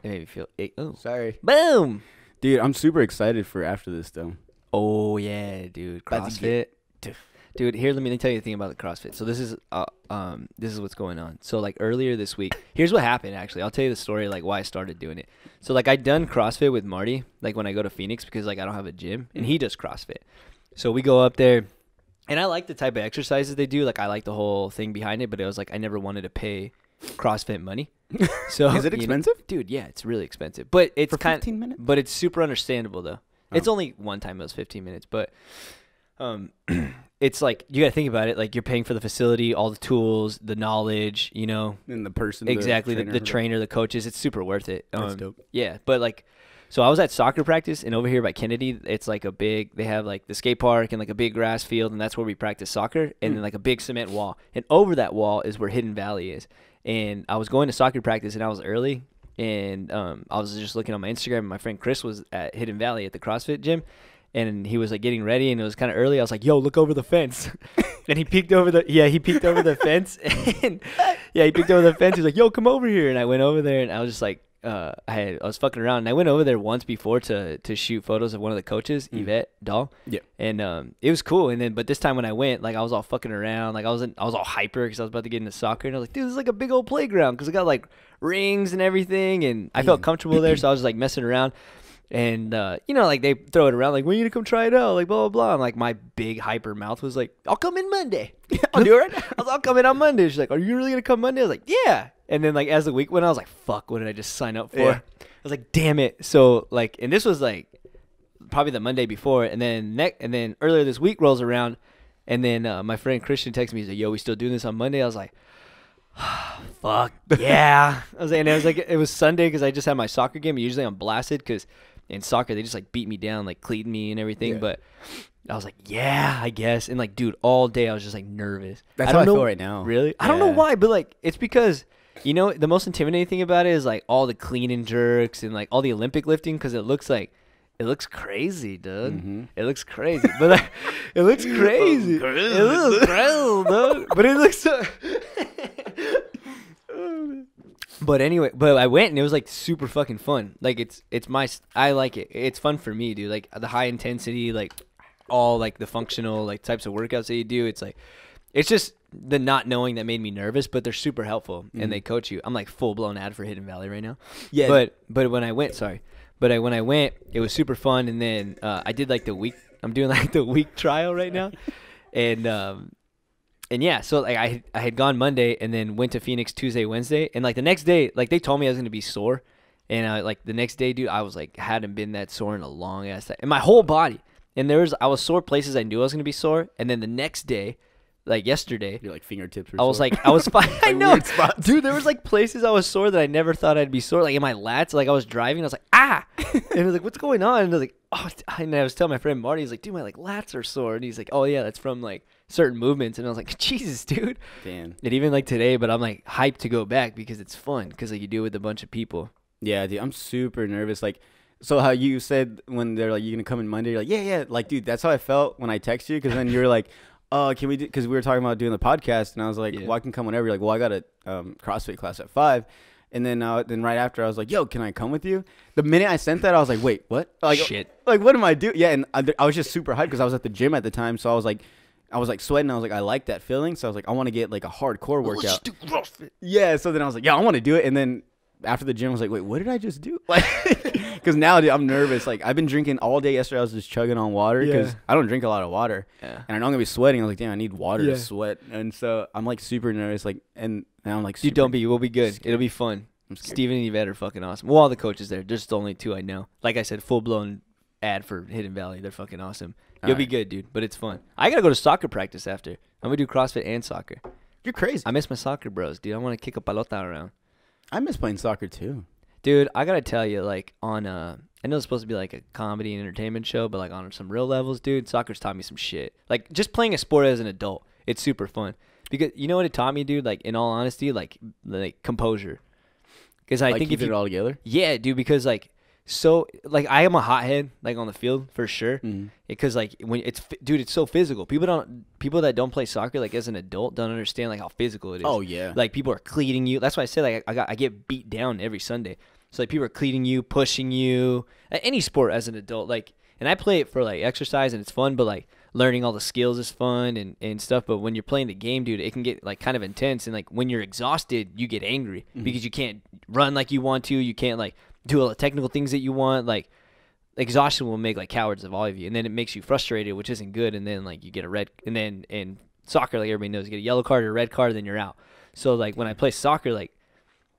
It made me feel oh, Sorry. boom. Dude, I'm super excited for after this though. Oh yeah, dude. About to CrossFit. Dude, here let me tell you the thing about the CrossFit. So this is what's going on. So like earlier this week, here's what happened actually. I'll tell you the story like why I started doing it. So like I'd done CrossFit with Marty, like when I go to Phoenix because like I don't have a gym and he does CrossFit. So we go up there and I like the type of exercises they do. Like I like the whole thing behind it, but it was like I never wanted to pay CrossFit money. So Is it expensive? Dude, yeah, it's really expensive. But it's For kind 15 minutes? but it's super understandable though. It's only one time it was 15 minutes, but it's like you got to think about it. Like you're paying for the facility, all the tools, the knowledge, you know, And the person, exactly the trainer, the coaches. It's super worth it. That's dope. Yeah, but like, so I was at soccer practice, and over here by Kennedy, it's like they have like the skate park and like a big grass field, and that's where we practice soccer, and then like a big cement wall, and over that wall is where Hidden Valley is. And I was going to soccer practice, and I was early, and I was just looking on my Instagram, and my friend Chris was at Hidden Valley at the CrossFit gym. And he was like getting ready, and it was kind of early. I was like, "Yo, look over the fence." And he peeked over the fence, and he peeked over the fence. He's like, "Yo, come over here." And I went over there, and I was just like, I was fucking around. And I went over there once before to shoot photos of one of the coaches, Yvette Dahl. Yeah. And it was cool. And then, but this time when I went, like I was all fucking around, like I was all hyper because I was about to get into soccer, and I was like, "Dude, this is like a big old playground," because it got like rings and everything, and I felt comfortable there, so I was like messing around. And, like they throw it around, like, when are you going to come try it out? Like, blah, blah, blah. I'm like, my big hyper mouth was like, I'll come in Monday. I'll do it right now. I'll come in on Monday. She's like, are you really going to come Monday? I was like, yeah. And then, like, as the week went, I was like, fuck, what did I just sign up for? Yeah. I was like, damn it. So, like, and this was, like, probably the Monday before. And then earlier this week rolls around. And then my friend Christian texted me. He's like, yo, we still doing this on Monday? I was like, fuck, yeah. It was Sunday because I just had my soccer game. Usually I'm blasted because in soccer they just, like, beat me down, like, cleat me and everything. Yeah. But I was like, yeah, I guess. And, like, dude, all day I was just, like, nervous. That's how I feel right now. Really? I don't know why, but, like, it's because, the most intimidating thing about it is, like, all the clean and jerks and, like, all the Olympic lifting because it looks crazy, dude. Mm-hmm. It looks crazy. But, like, it looks crazy. It looks crazy, dude. But it looks so... But anyway, I went and it was, like, super fucking fun. Like, I like it. It's fun for me, dude. Like, the high intensity, like, all, like, the functional, like, types of workouts that you do. It's like, it's just the not knowing that made me nervous, but they're super helpful and they coach you. I'm, like, full blown ad for Hidden Valley right now. Yeah. But when I went, when I went, it was super fun. And then I did, like, I'm doing, like, the week trial right now. And yeah, so, like, I had gone Monday and then went to Phoenix Tuesday, Wednesday. And, like, the next day, like, they told me I was going to be sore. And, like, the next day, dude, I was, like, hadn't been that sore in a long ass time. And my whole body. And I was sore places I knew I was going to be sore. And then the next day, like, yesterday. You're, like, fingertips or I was, sore. like, I was fine. I like know. Dude, there was, like, places I was sore that I never thought I'd be sore. Like, in my lats, like, I was driving. I was like, ah. And I was like, what's going on? And I was like, oh. And I was telling my friend Marty, he's like, dude, my, like, lats are sore. And he's like, oh, yeah, that's from, like, certain movements. And I was like, Jesus, dude. Damn. And even, like, today, but I'm, like, hyped to go back because it's fun because, like, you do it with a bunch of people. Yeah, dude, I'm super nervous. Like, so how you said when they're like, you're going to come in Monday, you're like, yeah. Like, dude, that's how I felt when I text you because then you're like, can we do, because we were talking about doing the podcast and I was like, well, I can come whenever. You're like, well, I got a CrossFit class at 5. And then right after I was like, yo, can I come with you? The minute I sent that, I was like, wait, what? Like, shit. Like, what am I doing? Yeah, and I was just super hyped because I was at the gym at the time. So I was like sweating. I was like, I like that feeling. So I was like, I want to get like a hardcore workout. Let's do CrossFit. Yeah. So then I was like, yeah, I want to do it. And then after the gym, I was like, wait, what did I just do? Like, because now, dude, I'm nervous. Like, I've been drinking all day yesterday. I was just chugging on water because I don't drink a lot of water. Yeah. And I know I'm going to be sweating. I was like, damn, I need water to sweat. And so I'm like super nervous. Like, and now I'm like, dude, don't be. We'll be good. It'll be fun. Steven and Yvette are fucking awesome. Well, all the coaches there. There's the only 2 I know. Like I said, full-blown ad for Hidden Valley. They're fucking awesome. You'll be good, dude. But it's fun. I got to go to soccer practice after. I'm going to do CrossFit and soccer. You're crazy. I miss my soccer bros, dude. I want to kick a pelota around. I miss playing soccer, too. Dude, I got to tell you, like, on I know it's supposed to be like a comedy and entertainment show, but, like, on some real levels, dude, soccer's taught me some shit. Like, just playing a sport as an adult, it's super fun. Because, you know what it taught me, dude? Like, in all honesty, like composure. Because I think if you it all together, yeah, dude. Because like, so like I am a hothead like on the field for sure. Because like when it's so physical. People that don't play soccer like as an adult don't understand like how physical it is. Oh yeah. Like people are cleating you. That's why I say like I get beat down every Sunday. So like people are cleating you, pushing you. Any sport as an adult, like, and I play it for like exercise and it's fun, but like learning all the skills is fun and stuff. But when you're playing the game, dude, it can get like kind of intense. And like when you're exhausted, you get angry because you can't run like you want to. You can't like do all the technical things that you want. Like exhaustion will make like cowards of all of you. And then it makes you frustrated, which isn't good. And then like you get a red, and then in soccer, like everybody knows, you get a yellow card or a red card, then you're out. So like when I play soccer, like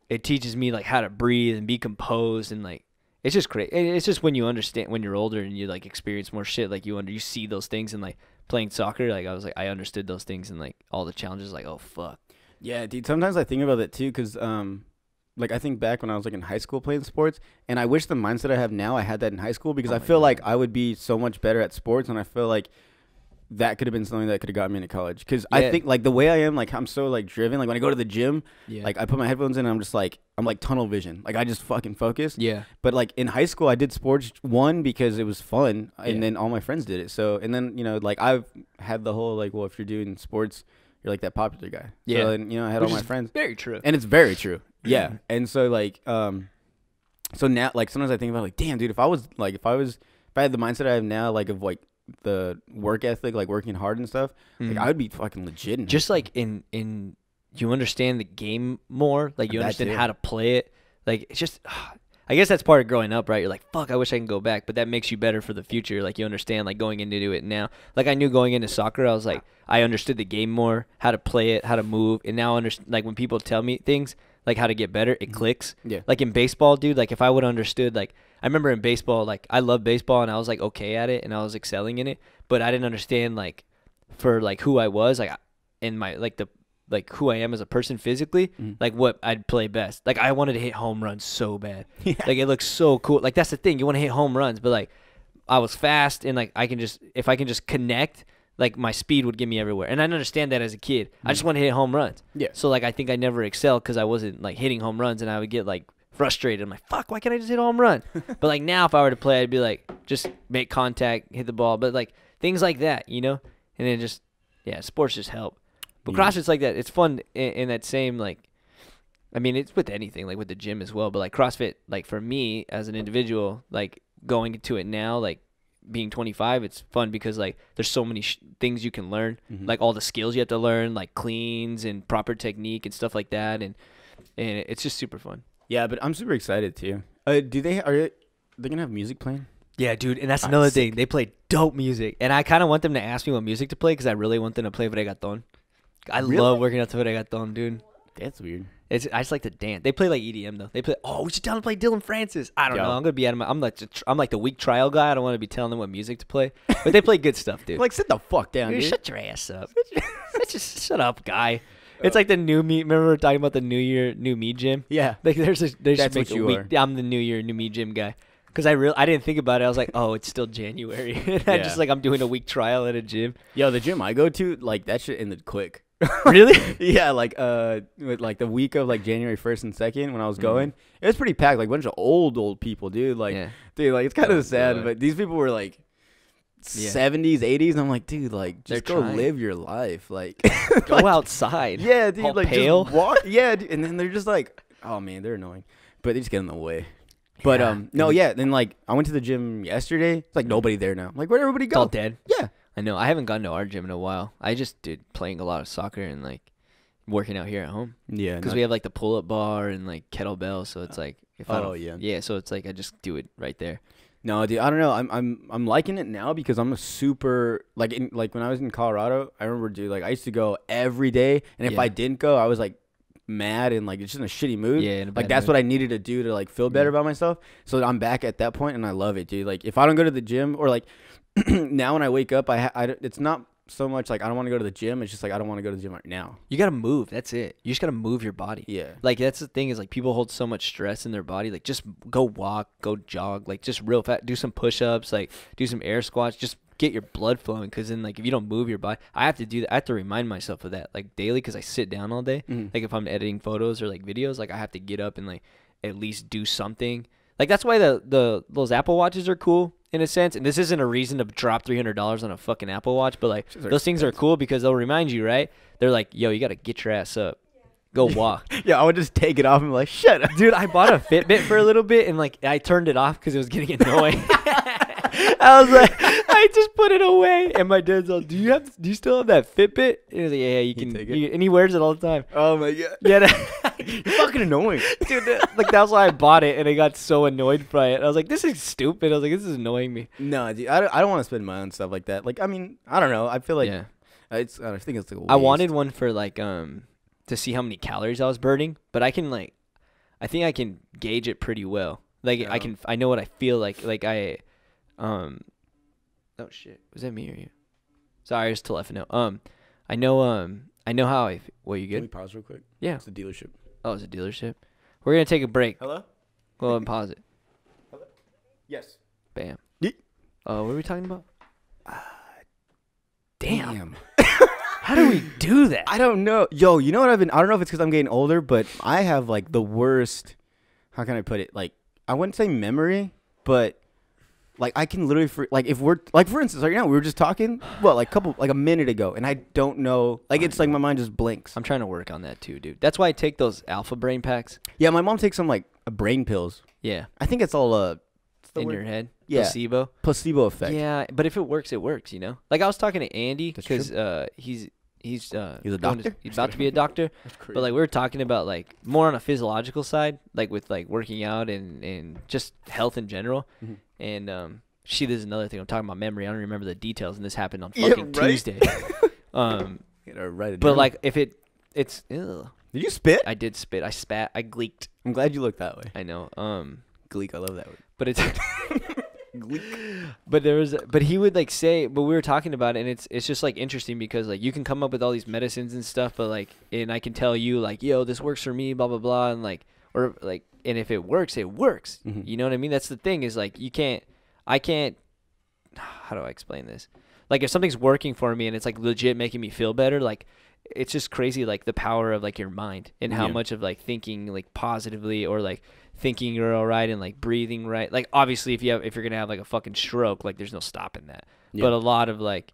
it teaches me like how to breathe and be composed and like, it's just great. It's just when you understand, when you're older and you like experience more shit, like you see those things and like playing soccer, like I was like, I understood those things and like all the challenges, like, oh fuck. Yeah, dude. Sometimes I think about that too, because like I think back when I was like in high school playing sports, and I wish the mindset I have now I had that in high school because I feel like I would be so much better at sports, and I feel like that could have been something that could have got me into college. Because I think like the way I am, like I'm so like driven. Like when I go to the gym, like I put my headphones in and I'm like tunnel vision. Like I just fucking focus. Yeah. But like in high school, I did sports because it was fun, and then all my friends did it. So and then like I've had the whole like, well, if you're doing sports, you're like that popular guy. Yeah. So, and I had all my friends. Very true. And it's very true. Yeah. And so like so now like sometimes I think about like, damn, dude, if I had the mindset I have now, like of like the work ethic, like working hard and stuff, like I would be fucking legit. Just like in you understand the game more, like you understand how to play it. Like it's just I guess that's part of growing up, right? You're like, fuck, I wish I can go back, but that makes you better for the future. Like, you understand, like, going into it now. Like, I knew going into soccer, I was like, I understood the game more, how to play it, how to move, and now like when people tell me things, like how to get better, it clicks. Yeah. Like in baseball, dude, like if I would have understood, like I remember in baseball, like I love baseball and I was like okay at it and I was excelling in it, but I didn't understand like for like who I was, like in my like who I am as a person physically, like what I'd play best. Like I wanted to hit home runs so bad. Yeah. Like it looks so cool. Like that's the thing, you want to hit home runs, but like I was fast and like if I can just connect, like my speed would get me everywhere. And I didn't understand that as a kid. I just wanted to hit home runs. Yeah. So like I think I never excelled because I wasn't like hitting home runs and I would get like frustrated. I'm like, fuck, why can't I just hit a home run? But like now if I were to play, I'd be like, just make contact, hit the ball. But like things like that, you know? And then just, yeah, sports just help. But CrossFit's like that. It's fun in that same, like, I mean, it's with anything, like with the gym as well. But like CrossFit, like for me as an individual, like going into it now, like being 25, it's fun because like there's so many things you can learn, like all the skills you have to learn, like cleans and proper technique and stuff like that. And it's just super fun. Yeah, but I'm super excited too. Are they gonna have music playing? Yeah, dude, and that's another thing. They play dope music, and I kind of want them to ask me what music to play because I really want them to play Reggaeton. I love working out to Reggaeton, dude. That's weird. I just like to dance. They play like EDM though. They play. Oh, we should tell them to play Dylan Francis. I don't know. I'm gonna be out of my. I'm like the weak trial guy. I don't want to be telling them what music to play, but they play good stuff, dude. Like sit the fuck down, dude. Shut your ass up. Just shut up, guy. It's like the new me. Remember we were talking about the new year, new me gym? Yeah. Like there's That's what you are. I'm the new year, new me gym guy. Because I didn't think about it. I was like, oh, it's still January. And I just like, I'm doing a week trial at a gym. Yo, the gym I go to, like that shit ended quick. Really? Yeah, like with like the week of like January 1st and 2nd when I was going, it was pretty packed. Like a bunch of old people, dude. Like, dude, like it's kind of sad, but these people were like 70s, 80s, and I'm like, dude, like just go live your life, like go like, outside. Yeah, dude, all like pale. just walk. Yeah, dude, and then they're just like, oh man, they're annoying, but they just get in the way. But no, yeah. Then like I went to the gym yesterday. It's like nobody there now. I'm like, where'd everybody go? It's all dead. Yeah, I know. I haven't gone to our gym in a while. I just did playing a lot of soccer and like working out here at home. Yeah, because we have like the pull-up bar and like kettlebell. So it's like if I don't, yeah. So it's like I just do it right there. No, dude, I don't know. I'm liking it now because I'm a super like when I was in Colorado. I remember, dude, like I used to go every day, and if I didn't go, I was like mad and like just in a shitty mood. Yeah, like that's what I needed to do to like feel better about myself. So I'm back at that point, and I love it, dude. Like if I don't go to the gym or like now when I wake up, it's not so much like I don't want to go to the gym. It's just like I don't want to go to the gym right now. You gotta move. That's it. You just gotta move your body. Yeah. Like that's the thing is like people hold so much stress in their body. Like just go walk, go jog, like just real fast. Do some push-ups, like do some air squats. Just get your blood flowing. Because then like if you don't move your body, I have to do that. I have to remind myself of that like daily because I sit down all day. Like if I'm editing photos or like videos, like I have to get up and like at least do something. Like that's why those Apple Watches are cool in a sense. And this isn't a reason to drop $300 on a fucking Apple Watch, but like those things are cool because they'll remind you, right? They're like, yo, you got to get your ass up. Go walk. Yeah, I would just take it off and be like, shut up. Dude, I bought a Fitbit for a little bit and like I turned it off because it was getting annoying. I was like, I just put it away. And my dad's all, do you still have that Fitbit? And he was like, yeah, you can take it. And he wears it all the time. Oh my god. Yeah. You're fucking annoying. Dude, like that's why I bought it and I got so annoyed by it. I was like, this is stupid. I was like, this is annoying me. No, dude, I don't want to spend my own stuff like that. Like, I mean, I don't know. I feel like I think it's like a waste. I wanted one for like to see how many calories I was burning, but I think I can gauge it pretty well. Like I know what I feel like I oh shit, was that me or you? Sorry, I was telephone out. I know how I well, you good? Can we pause real quick? Yeah. It's a dealership. Oh, it's a dealership. We're gonna take a break. Hello? Go ahead and pause it. Hello? Yes. Bam. Yeet. What are we talking about? Damn. How do we do that? I don't know. Yo, you know what I don't know if it's because I'm getting older, but I have like the worst, how can I put it? Like, I wouldn't say memory, but like I can literally, like if we're, like for instance, right now we were just talking, like a minute ago, and I don't know, like it's like my mind just blinks. I'm trying to work on that too, dude. That's why I take those alpha brain packs. Yeah, my mom takes some like brain pills. Yeah. I think it's all in your head. Yeah. Placebo effect. Yeah, but if it works, you know. Like I was talking to Andy because he's he's a going doctor? he's about to be a doctor. But like we were talking about like more on a physiological side, like with like working out and just health in general. And this is another thing. I'm talking about memory. I don't remember the details, and this happened on fucking Tuesday. But But like if it's ew. did you spit? I did spit. I spat. I gleeked. I'm glad you looked that way. I know. Gleek, I love that word. But it's but he would like say, but we were talking about it, and it's just like interesting because like you can come up with all these medicines and stuff, but like, and I can tell you like, yo, this works for me, blah blah blah, and like, or like, and if it works, it works. You know what I mean? That's the thing is like I can't. How do I explain this? Like if something's working for me and it's like legit making me feel better, like it's just crazy, like the power of like your mind and how much of like thinking like positively or like thinking you're all right and like breathing right. Like obviously if you're gonna have like a fucking stroke, like there's no stopping that. But a lot of like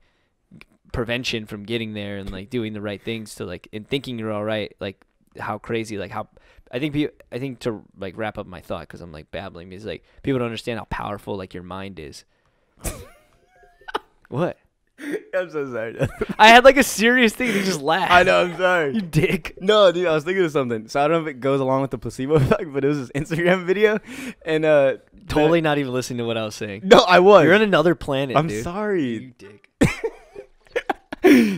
prevention from getting there and like doing the right things to like and thinking you're all right, like how crazy, like how I think to like wrap up my thought because I'm like babbling is like people don't understand how powerful like your mind is. What? I'm so sorry. I had like a serious thing to just laugh. I know, I'm sorry. You dick. No, dude, I was thinking of something. So I don't know if it goes along with the placebo effect, but it was this Instagram video. And Totally not even listening to what I was saying. No, I was. You're on another planet, I'm dude. sorry. You dick.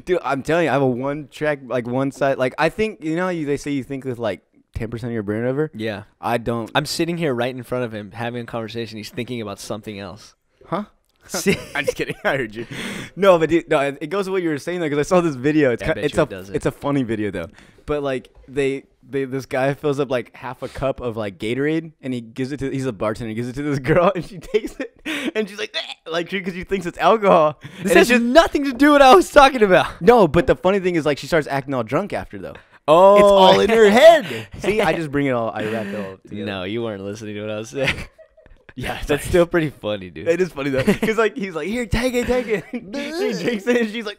Dude, I'm telling you, I have a one track, like one side. Like I think, you know, they say you think with like 10% of your brain over. Yeah. I don't. I'm sitting here right in front of him having a conversation. He's thinking about something else. Huh? I'm just kidding. I heard you. No, but dude, no, it goes with what you were saying though, because I saw this video. It's a funny video though. But like this guy fills up like half a cup of like Gatorade and he gives it to. He's a bartender. He gives it to this girl and she takes it and she's like, like because she thinks it's alcohol. This has nothing to do with what I was talking about. No, but the funny thing is like she starts acting all drunk after though. Oh, it's all in her head. See, I just bring it all. I wrap it all together. No, you weren't listening to what I was saying. Yeah, that's still pretty funny, dude. It is funny though, because like he's like, here, take it. She drinks it, and she's like,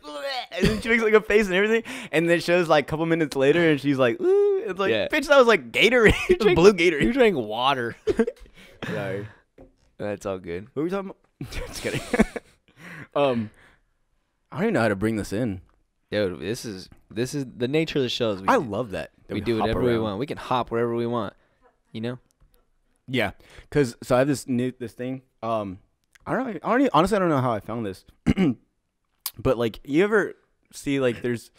and then she makes like a face and everything, and then it shows like a couple minutes later, and she's like, ooh. It's like, bitch, that was like Gatorade, blue Gatorade. You drank water. Sorry, that's all good. What were we talking about? Just kidding. I don't even know how to bring this in. Dude, this is the nature of the show. I love that. We do whatever we want. We can hop wherever we want. You know. Yeah, cause I have this thing. Honestly, I don't know how I found this, but like, you ever see like there's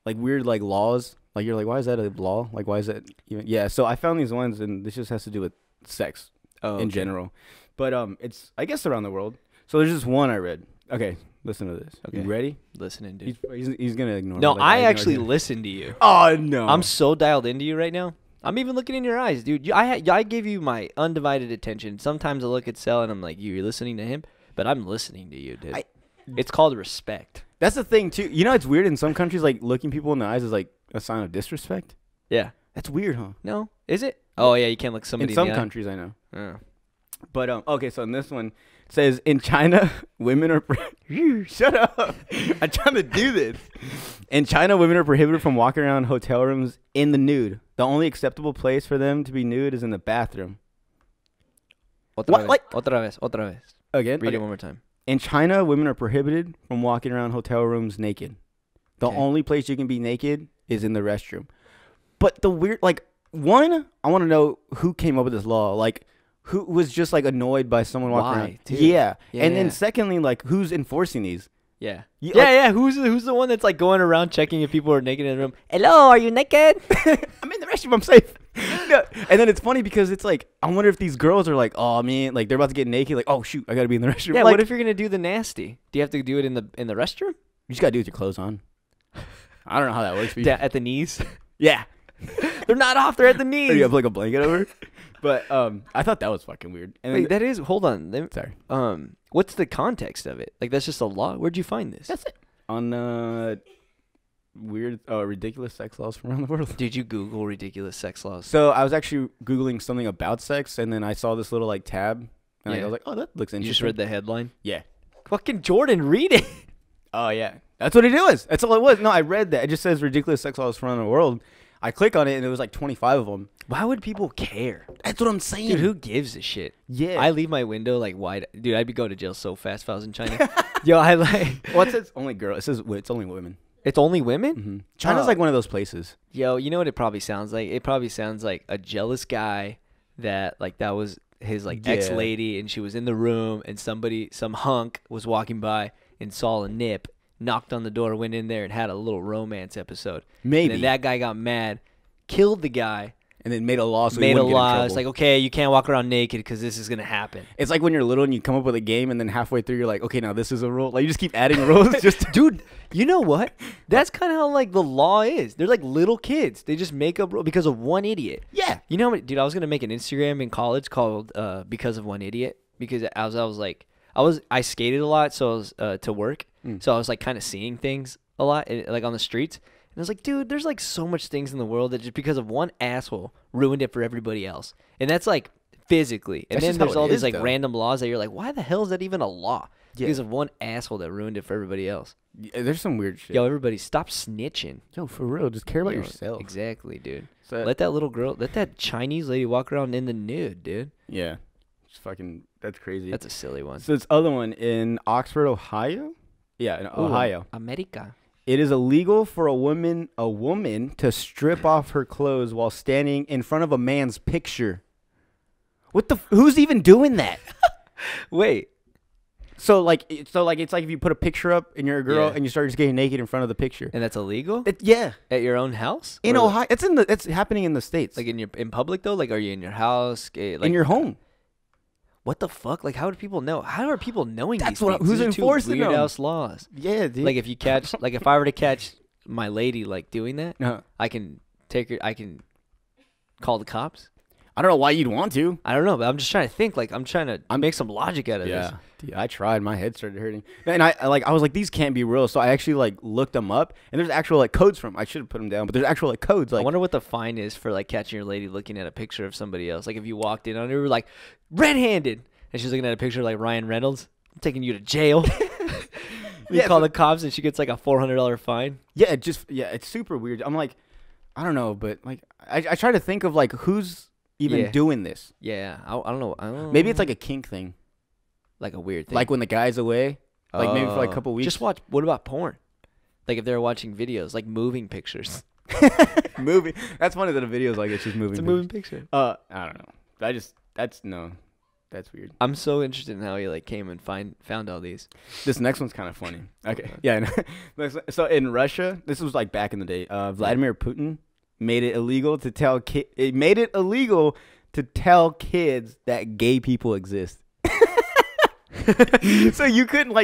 like weird like laws, like you're like, why is that a law? Like, why is that even? Yeah, so I found these ones, and this just has to do with sex in general, but it's I guess around the world. So there's just one I read. Okay, listen to this. Okay, you ready? Listening, dude. He's gonna ignore. No, me. I actually listened to you. Oh no, I'm so dialed into you right now. I'm even looking in your eyes, dude. I gave you my undivided attention. Sometimes I look at Sel and I'm like, you're listening to him, but I'm listening to you, dude. It's called respect. That's the thing too. You know, it's weird in some countries. Like looking people in the eyes is like a sign of disrespect. Yeah, that's weird, huh? No, is it? Oh yeah, you can't look somebody in some the eye. countries. I know. Oh. But okay, so in this one it says in China, women are shut up. I'm trying to do this. In China, women are prohibited from walking around hotel rooms in the nude. The only acceptable place for them to be nude is in the bathroom. Otra vez. Again? Read it one more time. In China, women are prohibited from walking around hotel rooms naked. The only place you can be naked is in the restroom. But the weird, like, one, I want to know who came up with this law. Like, who was just, like, annoyed by someone walking around? Too? Yeah. And then secondly, like, who's enforcing these? Yeah. Yeah. Who's the one that's like going around checking if people are naked in the room? Hello, are you naked? I'm in the restroom. I'm safe. No. And then it's funny because it's like, I wonder if these girls are like, oh man, like they're about to get naked. Like, oh shoot, I gotta be in the restroom. Yeah. Like, what if you're gonna do the nasty? Do you have to do it in the restroom? You just gotta do it with your clothes on. I don't know how that works for you. At the knees. Yeah. They're not off. They're at the knees. You have like a blanket over. But I thought that was fucking weird. And wait, that is. Hold on. Sorry. What's the context of it? Like that's just a law. Where'd you find this? That's it. On weird, ridiculous sex laws from around the world. Did you Google ridiculous sex laws? So I was actually Googling something about sex, and then I saw this little like tab, and I was like, oh, that looks interesting. You just read the headline? Yeah. Fucking Jordan, read it. Oh yeah, that's what it was. That's all it was. No, I read that. It just says ridiculous sex laws from around the world. I click on it, and it was like 25 of them. Why would people care? That's what I'm saying. Dude, who gives a shit? Yeah. I leave my window like wide. Dude, I'd be going to jail so fast if I was in China. Yo, I like. Well, it says only girl. It says it's only women. It's only women? Mm-hmm. China's Oh. like one of those places. Yo, you know what it probably sounds like? It probably sounds like a jealous guy that was his like Yeah. ex-lady, and she was in the room, and some hunk was walking by and saw a nip, knocked on the door, went in there, and had a little romance episode. Maybe. And then that guy got mad, killed the guy, And then made a law so he made a wouldn't get in law. trouble. It's like, okay, you can't walk around naked because this is gonna happen. It's like when you're little and you come up with a game, and then halfway through you're like, okay, now this is a rule. Like you just keep adding rules. Just Dude, you know what? That's kind of how like the law is. They're like little kids. They just make up because of one idiot. yeah. You know, dude, I was gonna make an Instagram in college called "Because of One Idiot" because I skated a lot, so I was to work, so I was like kind of seeing things a lot, like on the streets, and I was like, dude, there's like so much things in the world that just because of one asshole ruined it for everybody else, and that's like physically, and That's then just how there's it all these is, like though. random laws that you're like, why the hell is that even a law? Yeah. Because of one asshole that ruined it for everybody else. There's some weird shit. Yo, everybody, stop snitching. Yo, for real, just care about Yo, yourself. Exactly, dude. So, Let that Chinese lady walk around in the nude, dude. yeah. Just fucking, that's crazy. That's a silly one. So this other one in Oxford, Ohio? Yeah, in Ooh, Ohio. America. It is illegal for a woman to strip off her clothes while standing in front of a man's picture. Who's even doing that? Wait. So it's like if you put a picture up and you're a girl Yeah. and you start just getting naked in front of the picture. And that's illegal? Yeah. At your own house? In Or, Ohio, it's happening in the States. Like in public though? Like are you in your house? Like, in your home. What the fuck? Like how do people know? How are people knowing That's these what- things? who's These are two enforcing them? weird ass laws. Yeah, dude. Like if you catch like if I were to catch my lady like doing that, Uh, I can call the cops. I don't know why you'd want to. I don't know, but I'm just trying to think. Like I'm trying to make some logic out of this. Dude, I tried. My head started hurting, and I was like, these can't be real. So I actually like looked them up, and there's actual like codes from. I should have put them down, but there's actual like codes. I Like, wonder what the fine is for like catching your lady looking at a picture of somebody else. Like if you walked in on her like red-handed and she's looking at a picture of like Ryan Reynolds, I'm taking you to jail. You Yeah, call but- the cops and she gets like a $400 fine. yeah, it's super weird. I'm like, I don't know, but like, I try to think of like who's even Yeah. doing this. Yeah, I don't know. I don't Maybe it's like a kink thing, like a weird thing. like when the guy's away, like maybe for like a couple weeks. Just watch. What about porn? Like if they're watching videos, like moving pictures. movie. That's one of the videos like it's just moving. It's a moving picture. I don't know. That's weird. I'm so interested in how he like came and found all these. This next one's kind of funny. Okay. Okay. Yeah. So in Russia, this was like back in the day. Vladimir Putin made it illegal to tell kids that gay people exist. So you couldn't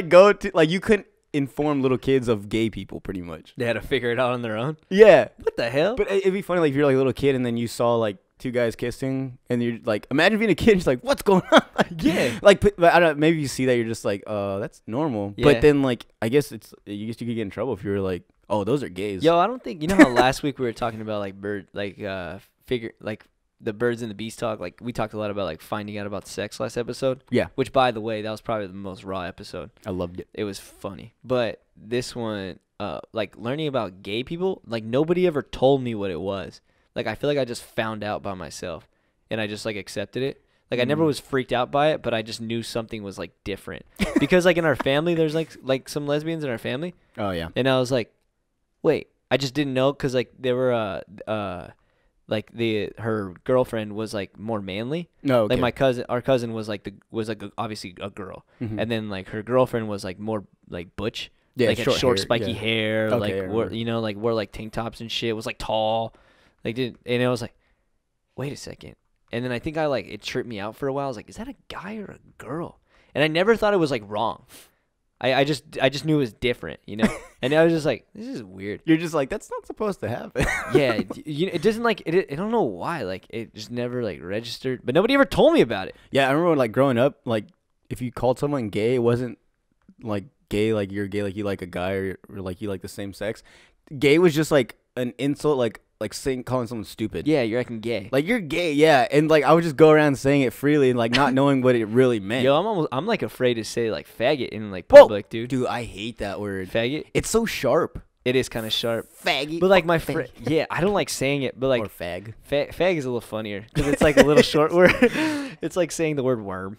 you couldn't inform little kids of gay people pretty much. They had to figure it out on their own. Yeah. What the hell? But it'd be funny like if you're like a little kid and then you saw like two guys kissing and you're like, imagine being a kid and just like, what's going on? Yeah. Like, but I don't know, maybe you see that you're just like, that's normal. Yeah. But then like, I guess you could get in trouble if you were like, oh, those are gays. Yo, I don't think you know how last week we were talking about like the birds and the bees talk. Like we talked a lot about like finding out about sex last episode. Yeah. Which, by the way, that was probably the most raw episode. I loved it. It was funny, but this one, like learning about gay people, like nobody ever told me what it was. Like I feel like I just found out by myself, and I just like accepted it. Like I never was freaked out by it, but I just knew something was like different because like in our family, there's like some lesbians in our family, Oh yeah. and I was like, wait, I just didn't know because like they were her girlfriend was like more manly. No. Okay. Like our cousin was obviously a girl, Mhm. and then like her girlfriend was like more like butch. Yeah, like had short short hair, spiky yeah. hair, Okay, like I remember. like wore like tank tops and shit. Was like tall, and I was like, wait a second. And then I think it tripped me out for a while. I was like, is that a guy or a girl? And I never thought it was like wrong. I just knew it was different, you know. And I was just like, this is weird. You're just like, that's not supposed to happen. Yeah, it doesn't like it. I don't know why. Like it just never like registered. But nobody ever told me about it. Yeah, I remember like growing up, like if you called someone gay, it wasn't like gay, like you're gay, like you like a guy or like you like the same sex. Gay was just like an insult, like calling someone stupid. Yeah, you're acting gay. Like you're gay, yeah, and like I would just go around saying it freely and like not knowing what it really meant. Yo, I'm like afraid to say like faggot in like Whoa! public, dude. Dude, I hate that word. Faggot. It's so sharp. It is kind of sharp. Faggot. But like my friend, yeah, I don't like saying it. But like or fag. fag is a little funnier because it's like a little short word. It's like saying the word worm.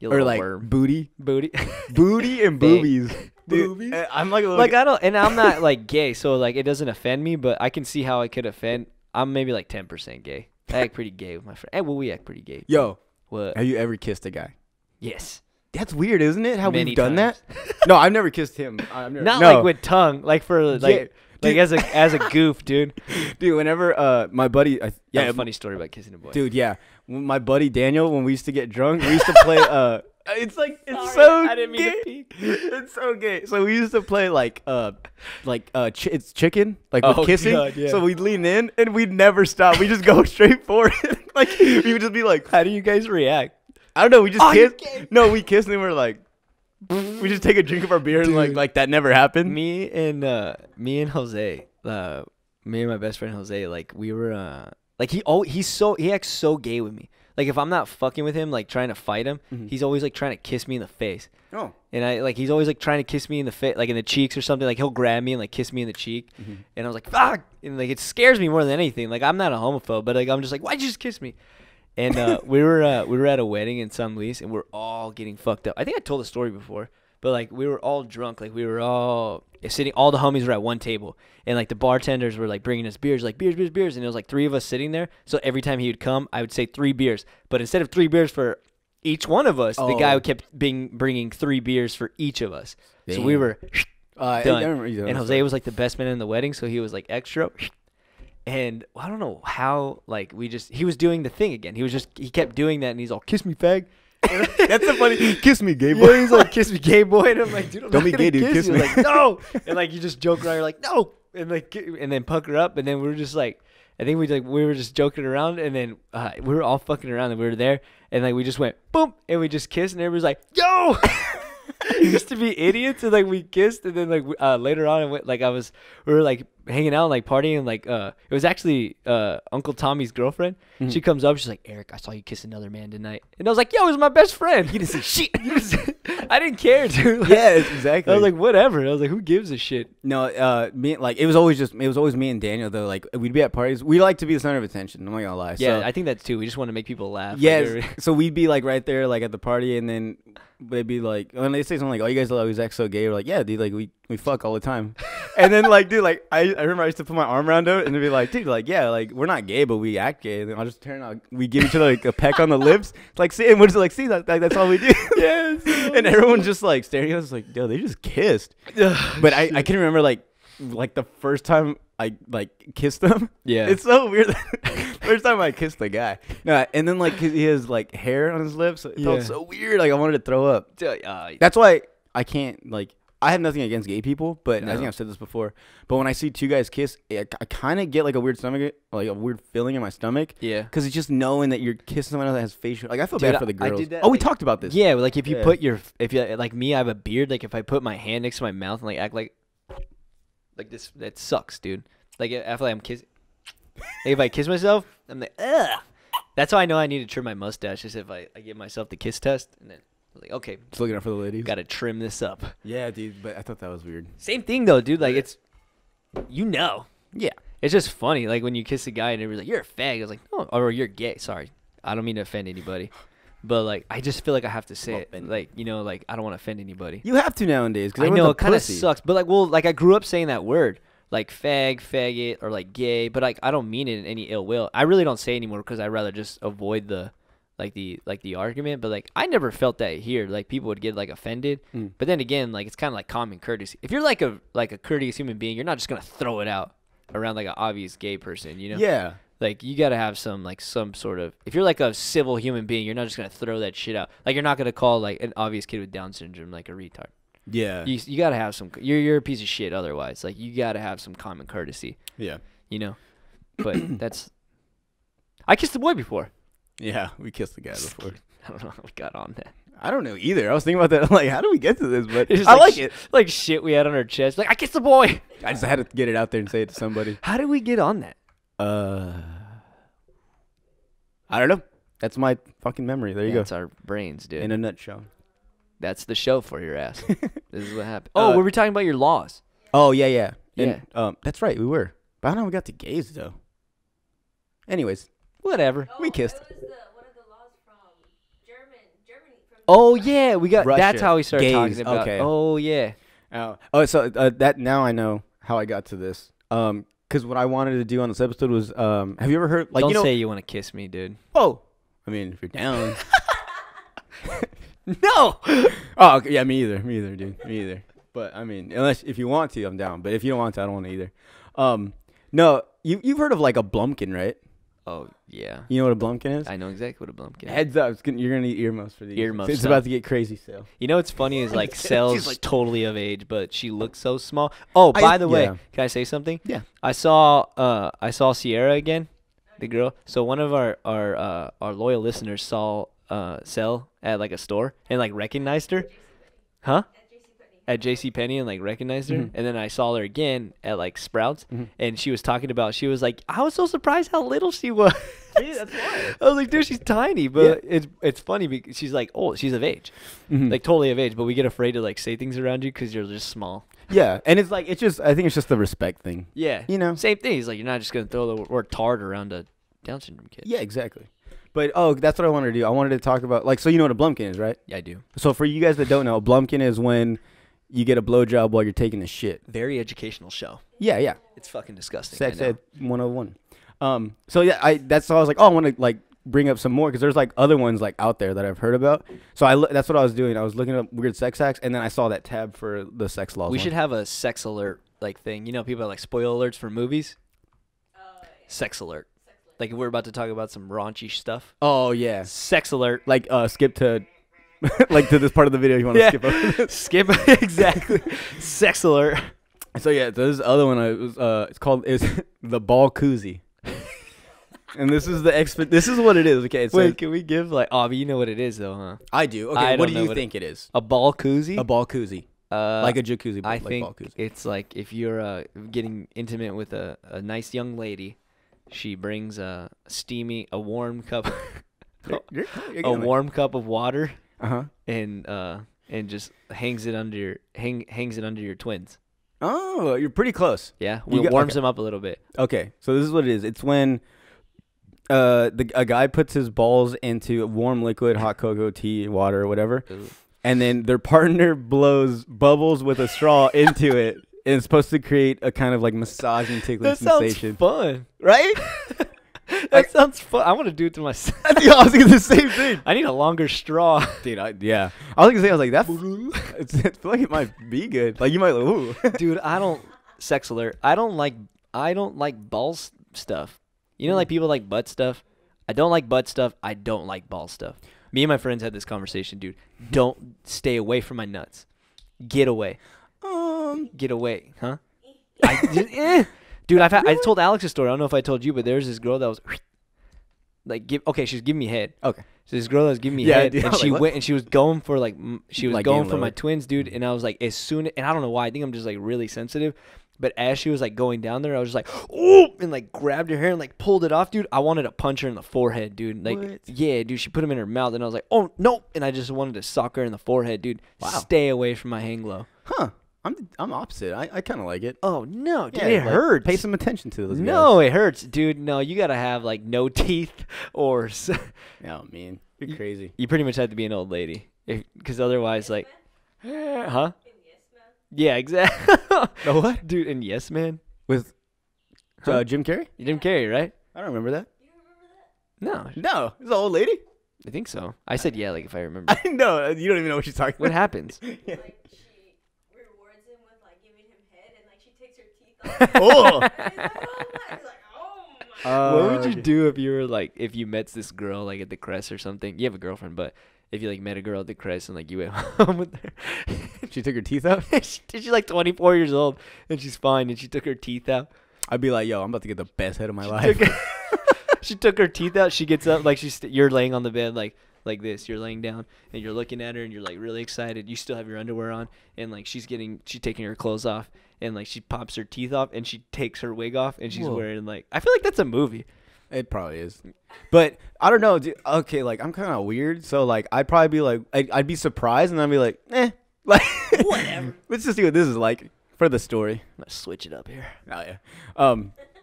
You Or little like worm. booty. Booty. Booty and Fag. boobies. Dude, I'm like a little Like I don't, and I'm not like gay, so like it doesn't offend me. But I can see how it could offend. I'm maybe like 10% gay. I act pretty gay with my friend. Hey, well, we act pretty gay. Yo, What? have you ever kissed a guy? Yes. That's weird, isn't it? How Many we've done times. that? No, I've never kissed him. I've never, Not no. like with tongue, like for like dude. as a goof, dude. Dude, whenever my buddy, I yeah, have a funny story about kissing a boy. dude, yeah, when my buddy Daniel, when we used to get drunk, we used to play. It's like it's Sorry, so I didn't mean gay. to peek. It's so gay. So we used to play it's chicken, like with Oh, kissing. God, yeah. So we'd lean in and we'd never stop. We just go straight for it. Like we would just be like, How do you guys react? I don't know. We just Oh, you kiss. gay. No, we kiss and then we're like, we just take a drink of our beer and like that never happened. Me and Jose, me and my best friend Jose, like we were like he acts so gay with me. Like if I'm not fucking with him, like trying to fight him, he's always like trying to kiss me in the face. Oh. And he's always like trying to kiss me in the face, like in the cheeks or something. Like he'll grab me and like kiss me in the cheek, and I was like, "Fuck!" And like it scares me more than anything. Like I'm not a homophobe, but like I'm just like, "Why'd you just kiss me?" And we were at a wedding in San Luis, and we're all getting fucked up. I think I told the story before, but like we were all drunk. Like we were all sitting. All the homies were at one table, and like the bartenders were like bringing us beers, like beers, beers, beers, and it was like 3 of us sitting there. So every time he would come, I would say 3 beers, but instead of 3 beers for each one of us, the guy kept bringing 3 beers for each of us. Damn. So we were I done. remember you And Jose was like the best man in the wedding, so he was like extra. And I don't know how, like he was doing the thing again. He kept doing that, and he's all, "Kiss me, fag." That's the funny. Kiss me, gay boy. Yeah, he's like, "Kiss me, gay boy," and I'm like, "Dude, I'm Don't not be gonna gay, dude. Kiss you." me. Like, no, and like you just joke around. You're like, "No," and like and then pucker up, and then we were just like, I think we were just joking around, and then we were all fucking around, and we were there, and like we just went boom, and we just kissed, and everybody's like, "Yo." Used to be idiots, and like we kissed, and then like later on, it went, like we were like hanging out, and, like partying, and like it was actually Uncle Tommy's girlfriend. She comes up, she's like, "Eric, I saw you kiss another man tonight," and I was like, "Yo, it was my best friend." You didn't say shit. I didn't care, dude. Like, Yeah, exactly. I was like, whatever. I was like, who gives a shit? No, me like it was always me and Daniel though. Like we'd be at parties. We like to be the center of attention. I'm not gonna lie. Yeah, So, I think that's too. We just want to make people laugh. yes. So we'd be like right there, like at the party, and then they'd be like, when they say something like, "Oh, you guys always act so gay," we're like, "Yeah, dude, like we fuck all the time." And then like, dude, like I remember I used to put my arm around her and they'd be like, "Dude, like yeah, like we're not gay, but we act gay." And then I'll just turn out, we give each other like a peck on the lips, like see, and we're just like, "See, that's all we do." Yes. And everyone's just like staring at us like, "Yo, they just kissed." But I can remember like the first time I like kissed them. Yeah. It's so weird. First time I kissed a guy. No, and then like he has like hair on his lips. So it felt Yeah. so weird. Like I wanted to throw up. Uh, That's why I can't like. I have nothing against gay people, but I No. think I've said this before. But when I see 2 guys kiss, I kind of get like a weird stomach, like a weird feeling in my stomach. yeah. Because it's just knowing that you're kissing someone else that has facial. Like I feel Dude, bad for the I girls. did that, Oh, we like- talked about this. Yeah, like if you Yeah. put if you like me, I have a beard. Like if I put my hand next to my mouth and like act like this, that sucks, dude. Like I feel like I'm kissing. Like if I kiss myself, I'm like, ugh. That's how I know I need to trim my mustache. Is if I give myself the kiss test, and then I'm like, okay, Just looking out for the ladies. gotta trim this up. Yeah, dude. But I thought that was weird. Same thing though, dude. Like it's, Yeah. it's just funny. Like when you kiss a guy and everybody's like, "You're a fag." I was like, "No," or "You're gay." Sorry, I don't mean to offend anybody, but like I just feel like I have to say it. Like like I don't want to offend anybody. You have to nowadays. Cause I everyone's know a it kind of pussy. sucks, but like I grew up saying that word, like fag, faggot, or like gay, but like I don't mean it in any ill will. I really don't say anymore because I'd rather just avoid the argument. But like I never felt that here. Like people would get like offended, but then again, like it's kind of like common courtesy. If you're like a courteous human being, you're not just gonna throw it out around like an obvious gay person, you know? Yeah. Like you gotta have some sort of. If you're like a civil human being, you're not just gonna throw that shit out. Like you're not gonna call like an obvious kid with Down syndrome like a retard. Yeah. You gotta have some. You're a piece of shit otherwise. Like you gotta have some common courtesy, Yeah. you know. But that's. I kissed a boy before. Yeah. We kissed the guy before. I don't know how we got on that. I don't know either. I was thinking about that. Like, how do we get to this? But It's just I like it. Like shit we had on our chest. Like I kissed a boy. I just had to get it out there and say it to somebody. How did we get on that? I don't know. That's my fucking memory. There you That's go. our brains, dude. In a nutshell. That's the show for your ass. This is what happened. Oh, we were talking about your laws. Oh yeah, yeah. Yeah. And, that's right. We were. But I don't know. We got to gays though. Anyways, Whatever. we kissed. It was one of the laws from Germany. Oh yeah, we got. Russia. That's how we started Gays, talking about. okay. Oh yeah. So that now I know how I got to this. Because what I wanted to do on this episode was, have you ever heard like Don't say you want to kiss me, dude. Oh, I mean, if you're down. No. Oh, okay, yeah, me either, dude, me either. But I mean, if you want to, I'm down. But if you don't want to, I don't want to either. No, you've heard of like a blumpkin, right? Oh yeah. You know what a blumpkin is? I know exactly what a blumpkin is. Heads up, you're gonna need earmuffs for these. Earmuffs. It's about to get crazy, so. You know what's funny is like Sel's like totally of age, but she looks so small. Oh, by the way, can I say something? Yeah. I saw Sierra again, the girl. So one of our loyal listeners saw Sel at like a store and like recognized her. Huh? At JCPenney and like recognized her. Mm-hmm. And then I saw her again at like Sprouts and she was talking about, she was like, I was so surprised how little she was. Yeah, that's why. I was like, dude, she's tiny, but it's funny because she's like, oh, she's of age, like totally of age, but we get afraid to like say things around you because you're just small. Yeah, and it's like, I think it's just the respect thing. Yeah. You know? Same thing. He's like, you're not just going to throw the word tard around a Down syndrome kid. Yeah, exactly. But, that's what I wanted to do. I wanted to talk about, like, so you know what a blumpkin is, right? Yeah, I do. So for you guys that don't know, a blumpkin is when you get a blowjob while you're taking a shit. Very educational show. Yeah. It's fucking disgusting. Sex Ed 101. So yeah, that's why I was like, I want to like bring up some more because there's like other ones like out there that I've heard about. So that's what I was doing. I was looking up weird sex acts, and then I saw that tab for the sex laws. We should have a sex alert like thing. You know, people have like spoiler alerts for movies. Sex alert. Like if we're about to talk about some raunchy stuff. Oh yeah. Sex alert. Like skip to like to this part of the video you want to skip over. This. Skip exactly. Sex alert. So yeah, this other one it's called the ball koozie. And this is this is what it is. Okay, wait, can we give like but you know what it is though, huh? I do. Okay, what do you think it is? A ball koozie? A ball koozie. Like a jacuzzi, but I like think ball koozie. it's like if you're getting intimate with a nice young lady, she brings a warm cup a warm cup of water. And just hangs it under your twins. Oh, you're pretty close. Yeah, warms them up a little bit. Okay, so this is what it is. It's when a guy puts his balls into warm liquid, hot cocoa, tea, water, or whatever, and then their partner blows bubbles with a straw into it, and it's supposed to create a kind of like massaging, tickling sensation. That sounds fun, right? That sounds fun. I want to do it to myself. I was thinking the same thing. I need a longer straw, dude. I was gonna say, I was like, I feel like it might be good. Like you might, ooh. Dude. Sex alert. I don't like balls stuff. You know, like people like butt stuff. I don't like butt stuff. I don't like ball stuff. Me and my friends had this conversation, dude. Don't stay away from my nuts. Get away. Get away, huh? Dude, I told Alex a story. I don't know if I told you, but there's this girl that was like, she was giving me head. Okay. So this girl that was giving me head, dude, and she went and she was going for going for my twins, dude. And I was like, and I don't know why. I think I'm just like really sensitive. But as she was like going down there, I was just like, oh, and like grabbed her hair and like pulled it off, dude. I wanted to punch her in the forehead, dude. Like, what? Yeah, dude. She put them in her mouth, and I was like, oh no, and I just wanted to sock her in the forehead, dude. Wow. Stay away from my hang low. Huh. I'm opposite. I kind of like it. Oh no, dude, it hurts. Pay some attention to those guys. No, it hurts, dude. No, you gotta have like no teeth or. Oh man, you're crazy. You pretty much have to be an old lady, because otherwise, like, huh? Yeah, exactly. The what, dude? And Yes Man with Jim Carrey. Jim Carrey, right? I don't remember that. You remember that? No, it's an old lady. I think so. I said yeah, like if I remember. I know you don't even know what she's talking about. What happens? Yeah. Oh. What would you do if you met this girl like at the Crest or something? You have a girlfriend, but if you like met a girl at the Crest and like you went home with her, she took her teeth out. She's like 24 years old and she's fine, and she took her teeth out. I'd be like, yo, I'm about to get the best head of my life. She took her teeth out. She gets up like you're laying on the bed like this. You're laying down and you're looking at her and you're like really excited. You still have your underwear on, and like she's taking her clothes off, and like she pops her teeth off and she takes her wig off and she's wearing like, I feel like that's a movie. It probably is, but I don't know. Dude, okay, like I'm kind of weird, so like I'd probably be like, I'd be surprised and I'd be like, like whatever. Let's just see what this is like for the story. I'm gonna switch it up here. Oh yeah.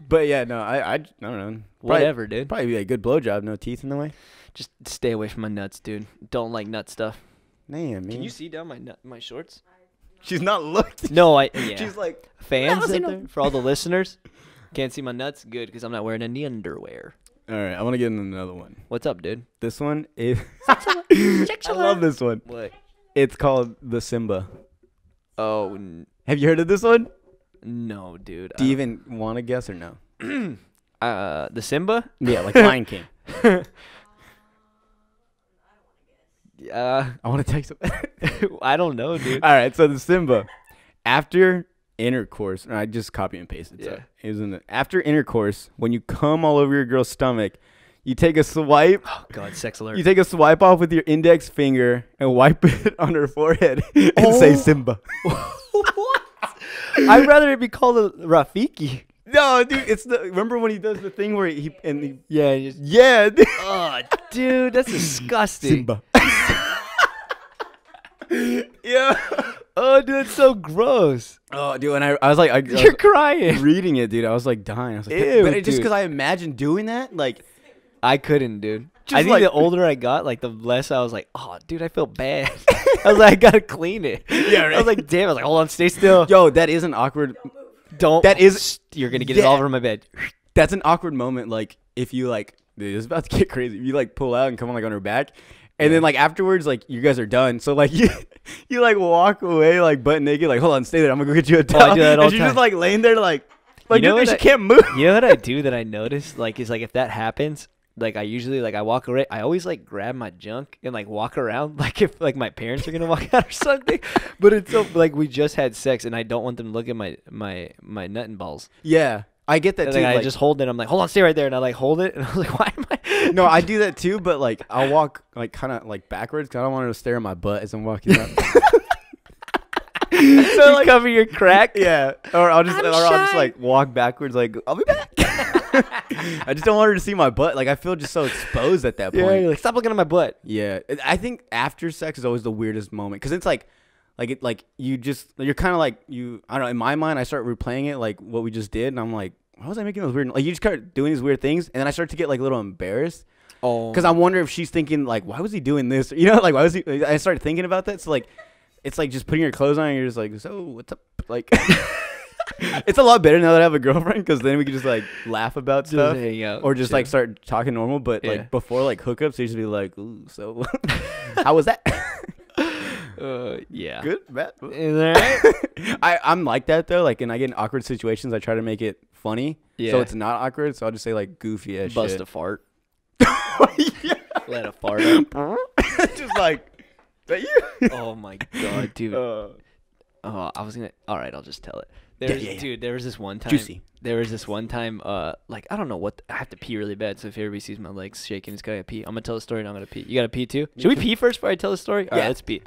But yeah, no, I don't know. Whatever, dude. Probably be a good blowjob, no teeth in the way. Just stay away from my nuts, dude. Don't like nut stuff. Man. Can you see down my shorts? She's not looking. No, yeah. She's like Fans "No, out say no." there, for all the listeners, can't see my nuts. Good, because I'm not wearing any underwear. All right, I want to get into another one. What's up, dude? This one is. I love this one. What? It's called the Simba. Oh, Have you heard of this one? no, dude. Do you even want to guess or no? The Simba? Yeah, like Lion King. I want to tell you something. I don't know, dude. All right, so the Simba, after intercourse, and I just copy and pasted. So Yeah. it was after intercourse, when you come all over your girl's stomach, you take a swipe. Oh, God, sex alert. You take a swipe off with your index finger and wipe it on her forehead and say Simba. What? I'd rather it be called a Rafiki. No, dude, it's the. Remember when he does the thing where he Yeah. yeah, dude. Oh, dude, that's disgusting. Simba. Yeah. Oh, dude, that's so gross. Oh, dude, and I was like, You're crying. reading it, dude. I was like dying. I was like, Ew, but just dude. because I imagined doing that, like, I couldn't, dude. Just I think like- the older I got, like the less I was like, oh, dude, I feel bad. I was like, I gotta clean it. Yeah, right. I was like, damn. I was like, hold on, stay still. yo, that is an awkward. Don't. That is. You're gonna get it Yeah. all over my bed. That's an awkward moment. Like if you like, dude, it's about to get crazy. If you like pull out and come on like on her back, and then like afterwards, like you guys are done. So like you like walk away like butt naked. Like hold on, stay there. I'm gonna go get you a towel. I do that all and the she's just time. like laying there like You know she what can't move. You know what I do that I notice? Like, is like if that happens, like I usually like I walk away. I always like grab my junk and like walk around, like if like my parents are gonna walk out or something. But it's so like we just had sex and I don't want them to look at my nut and balls. Yeah, I get that And too. like, I like- just hold it. I'm like, hold on, stay right there, and I like hold it, and I was like, why am I? no, I do that too. But like I'll walk like kind of like backwards because I don't want her to stare at my butt as I'm walking up. So like, cover your crack. Yeah, or I'll just shy. like walk backwards. Like I'll be back. I just don't want her to see my butt. Like I feel just so exposed at that point. Yeah, you're like, stop looking at my butt. Yeah, I think after sex is always the weirdest moment because it's like you're kind of like I don't know. In my mind, I start replaying it like what we just did, and I'm like, why was I making those weird? Like you just start doing these weird things, and then I start to get like a little embarrassed Oh, because I wonder if she's thinking like, why was he doing this? You know, like why was he? I started thinking about that. So like, it's like just putting your clothes on, and you're just like, so what's up? Like, it's a lot better now that I have a girlfriend because then we can just like laugh about stuff. hang out, Or just like start talking normal, but Yeah. like before like hookups, they used to be like, "Ooh, so how was that? yeah. Good, bad." Is that right? I'm like that though. Like, and I get in awkward situations, I try to make it funny, Yeah. so it's not awkward. So I'll just say like goofy ass Bust shit. a fart. Yeah. Let a fart out. Just like, is that you? Oh my god, dude. Oh, I was gonna. All right, I'll just tell it. Yeah. Dude, there was this one time. Juicy. There was this one time. Like I don't know what. I have to pee really bad. So if everybody sees my legs shaking, it's gotta pee. I'm gonna tell the story and I'm gonna pee. You gotta pee too. Should we pee first before I tell the story? All right, Yeah. let's pee.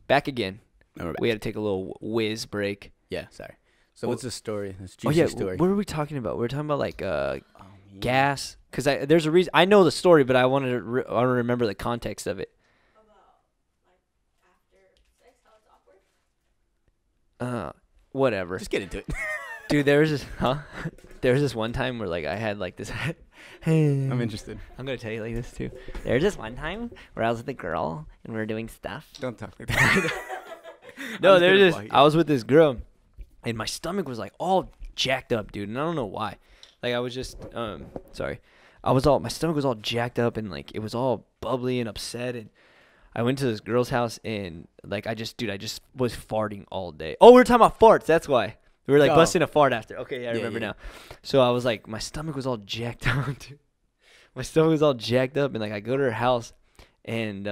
Back again. No, we're back. We had to take a little whiz break. Yeah, sorry. So what's the story? This Oh juicy yeah, story. what were we talking about? We were talking about like Yeah. gas. Cause there's a reason. I know the story, but I wanted to. I want to remember the context of it. Whatever. Just get into it. Dude, there was this, there was this one time where like I had like this. I'm interested. I'm gonna tell you like this too. There was this one time where I was with a girl and we were doing stuff. Don't talk like that. No, I'm just there was gonna this. block you. I was with this girl, and my stomach was like all jacked up, dude. And I don't know why. Like I was just, sorry. My stomach was all jacked up and like it was all bubbly and upset. And I went to this girl's house and like I just was farting all day. Oh, we were talking about farts. That's why. We were like Oh. busting a fart after. Okay, I Yeah, remember yeah. now. So I was like, my stomach was all jacked up, dude. My stomach was all jacked up, and like I go to her house, and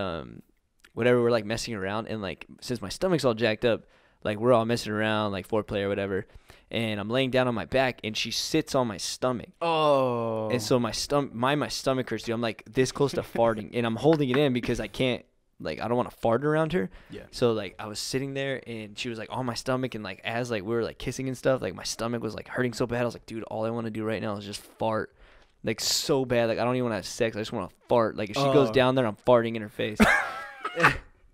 whatever, we're like messing around, and like since my stomach's all jacked up, like we're all messing around, like foreplay or whatever, and I'm laying down on my back, and she sits on my stomach, Oh. and so my stomach hurts, dude. I'm like this close to farting, and I'm holding it in because I can't. Like, I don't want to fart around her. Yeah. So, like, I was sitting there, and she was, like, on my stomach, and, like, as, like, we were, like, kissing and stuff, like, my stomach was, like, hurting so bad. I was like, dude, all I want to do right now is just fart. Like, so bad. Like, I don't even want to have sex. I just want to fart. Like, if she goes down there, I'm farting in her face.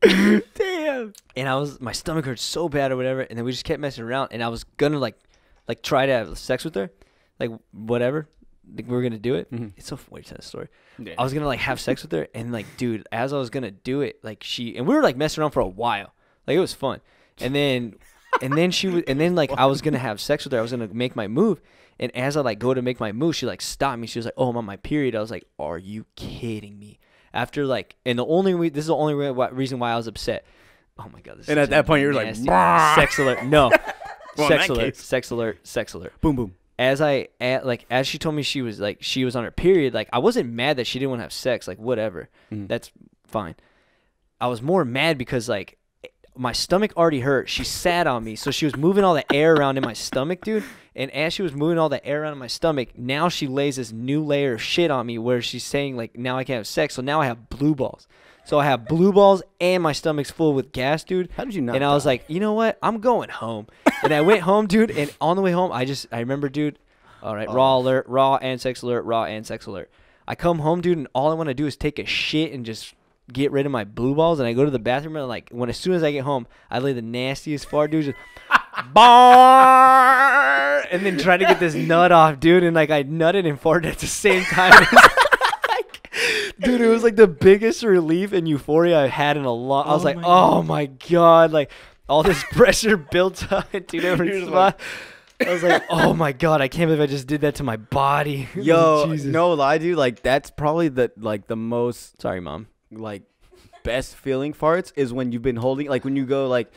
Damn. And my stomach hurt so bad or whatever, and then we just kept messing around, and I was gonna, like try to have sex with her. Like, whatever. Like, we were gonna do it. Mm-hmm. It's so funny to tell the story. Yeah. I was gonna like have sex with her, and like, dude, as I was gonna do it, like and we were like messing around for a while, like it was fun, and then And then like I was gonna have sex with her. I was gonna make my move, and as I like go to make my move, she like stopped me. She was like, "Oh, I'm on my period." I was like, "Are you kidding me?" After like, and this is the only reason why I was upset. Oh my god! This And is at that point, you were like, nasty. "Bah." "Sex alert!" No, Well, in sex that alert! case. Sex alert! Sex alert! Boom, boom. As she told me she was on her period, like I wasn't mad that she didn't want to have sex, like whatever, that's fine. I was more mad because like my stomach already hurt. She sat on me, so she was moving all the air around in my stomach, dude. And as she was moving all the air around in my stomach, now she lays this new layer of shit on me where she's saying like now I can't have sex, so now I have blue balls. So I have blue balls and my stomach's full with gas, dude. How did you not? And I was like, you know what? I'm going home. And I went home, dude. And on the way home, I remember, dude. All right, raw alert, raw and sex alert, raw and sex alert. I come home, dude, and all I want to do is take a shit and just get rid of my blue balls. And I go to the bathroom and like as soon as I get home, I lay the nastiest fart, dude. Just bar, and then try to get this nut off, dude. And like I nutted and farted at the same time. Dude, it was like the biggest relief and euphoria I've had in a long. I was like, oh my god, like all this pressure built up in two different spots. I was like, oh my god, I can't believe I just did that to my body. Yo, Jesus. no lie, dude. Like that's probably the most Sorry, mom. like best feeling farts is when you've been holding, like when you go like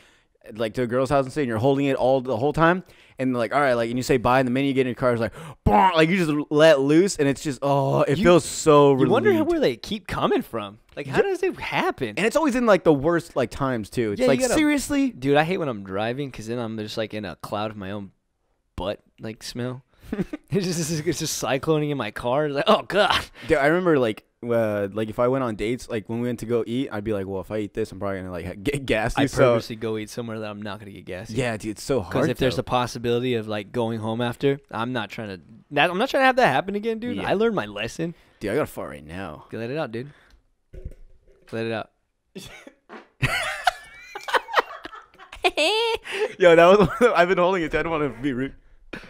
to a girl's house and say and you're holding it the whole time, and like all right, like and you say bye, and the minute you get in your car, it's like, bonk, like you just let loose, and it's just feels so. You wonder relieved. where they keep coming from. Like, how does it happen? And it's always in like the worst like times too. It's Yeah, like you gotta- seriously, Dude, I hate when I'm driving because then I'm just like in a cloud of my own butt like smell. it's just cycloning in my car. It's like, oh god. dude, I remember like if I went on dates, like when we went to go eat, I'd be like, well, if I eat this, I'm probably gonna like get gassy. I so purposely go eat somewhere that I'm not gonna get gassy. yeah, dude, it's so hard. Because if there's though. a possibility of like going home after, I'm not trying to have that happen again, dude. Yeah. I learned my lesson. dude, I gotta fart right now. Let it out, dude. Let it out. Yo, that was I've been holding it. I don't want to be rude.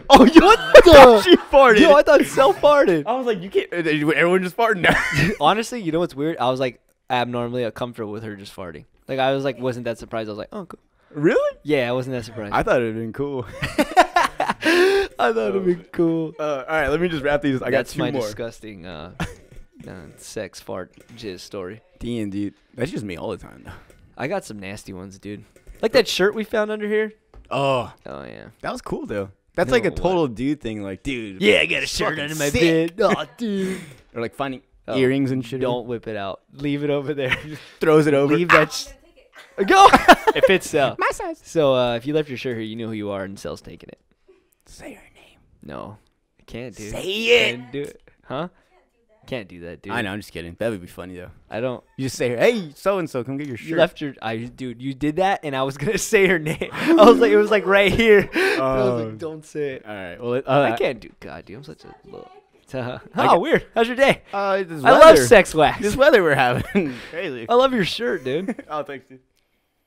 Oh, yo, what the? She farted. Yo, I thought self farted. I was like, you can't. Everyone just farted now. Honestly, you know what's weird? I was like abnormally comfortable with her just farting. Like I was like, wasn't that surprised? I was like, oh, cool. Really? Yeah, I wasn't that surprised. I thought it'd been cool. I thought it'd be cool. All right, let me just wrap these. I got That's two my more. disgusting sex fart jizz story. Damn, dude, that's just me all the time though. I got some nasty ones, dude. Like that shirt we found under here. Oh, Oh yeah. that was cool though. That's No, like a what? total dude thing. Like, dude. Yeah, I got a shirt fucking under my sick. bed. Oh, dude. Or like finding Oh, earrings and shit. Don't whip it out. Leave it over there. Throws it over. Leave that. Go. It fits Sel. My size. So if you left your shirt here, you know who you are, and Sel's taking it. Say her name. No, I can't, dude. Say it. Can't do it. Huh? Can't do that, dude. I know. I'm just kidding. That would be funny though. I don't. You just say, "Hey, so and so, come get your shirt." You left your. Dude, you did that, and I was gonna say her name. I was like, it was like right here. I was like, don't say it. All right. Well, I can't do. God, dude, I'm such a little. I Oh, get- weird. How's your day? This I weather. love sex wax. This weather we're having. Crazy. I love your shirt, dude. Oh, thanks, dude.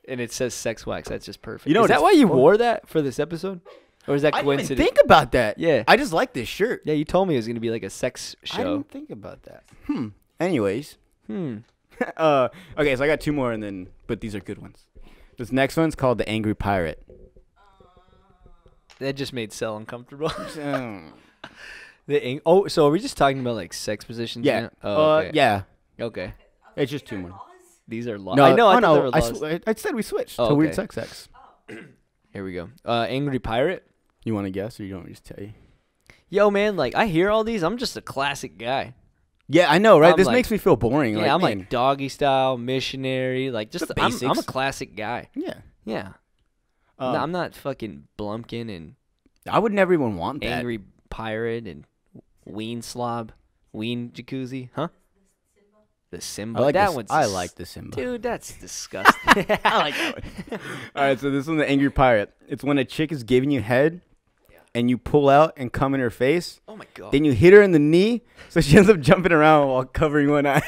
And it says sex wax. That's just perfect. You know is what that it's why you for? wore that for this episode, or is that I didn't even coincidence? think about that. Yeah. I just like this shirt. Yeah, you told me it was gonna be like a sex I show. didn't think about that. Anyways. Hmm. Okay, so I got two more, but these are good ones. This next one's called the Angry Pirate. That just made Sel uncomfortable. Um, So are we just talking about like sex positions? yeah. now? Oh, okay. Yeah. Okay. It's just two more. These are laws. No, I know. I oh, thought they no. were laws. I said we switched Oh, to weird okay. sex. Here we go. Angry pirate. You want to guess, or you don't want me to just tell you? Yo, man, like I hear all these. I'm just a classic guy. Yeah, I know, right? I'm this like- makes me feel boring. Yeah, I'm man, like doggy style, missionary, like just The I'm a basics. classic guy. yeah. Yeah. Um, I'm not fucking Blumpkin and I would never even want that. angry pirate and ween slob, ween jacuzzi, huh? The Simba. I like that this. one's I like the Simba. Dude, that's disgusting. I like that one. All right, so this one's the Angry Pirate. It's when a chick is giving you head, and you pull out and come in her face. Oh my god. Then you hit her in the knee, so she ends up jumping around while covering one eye.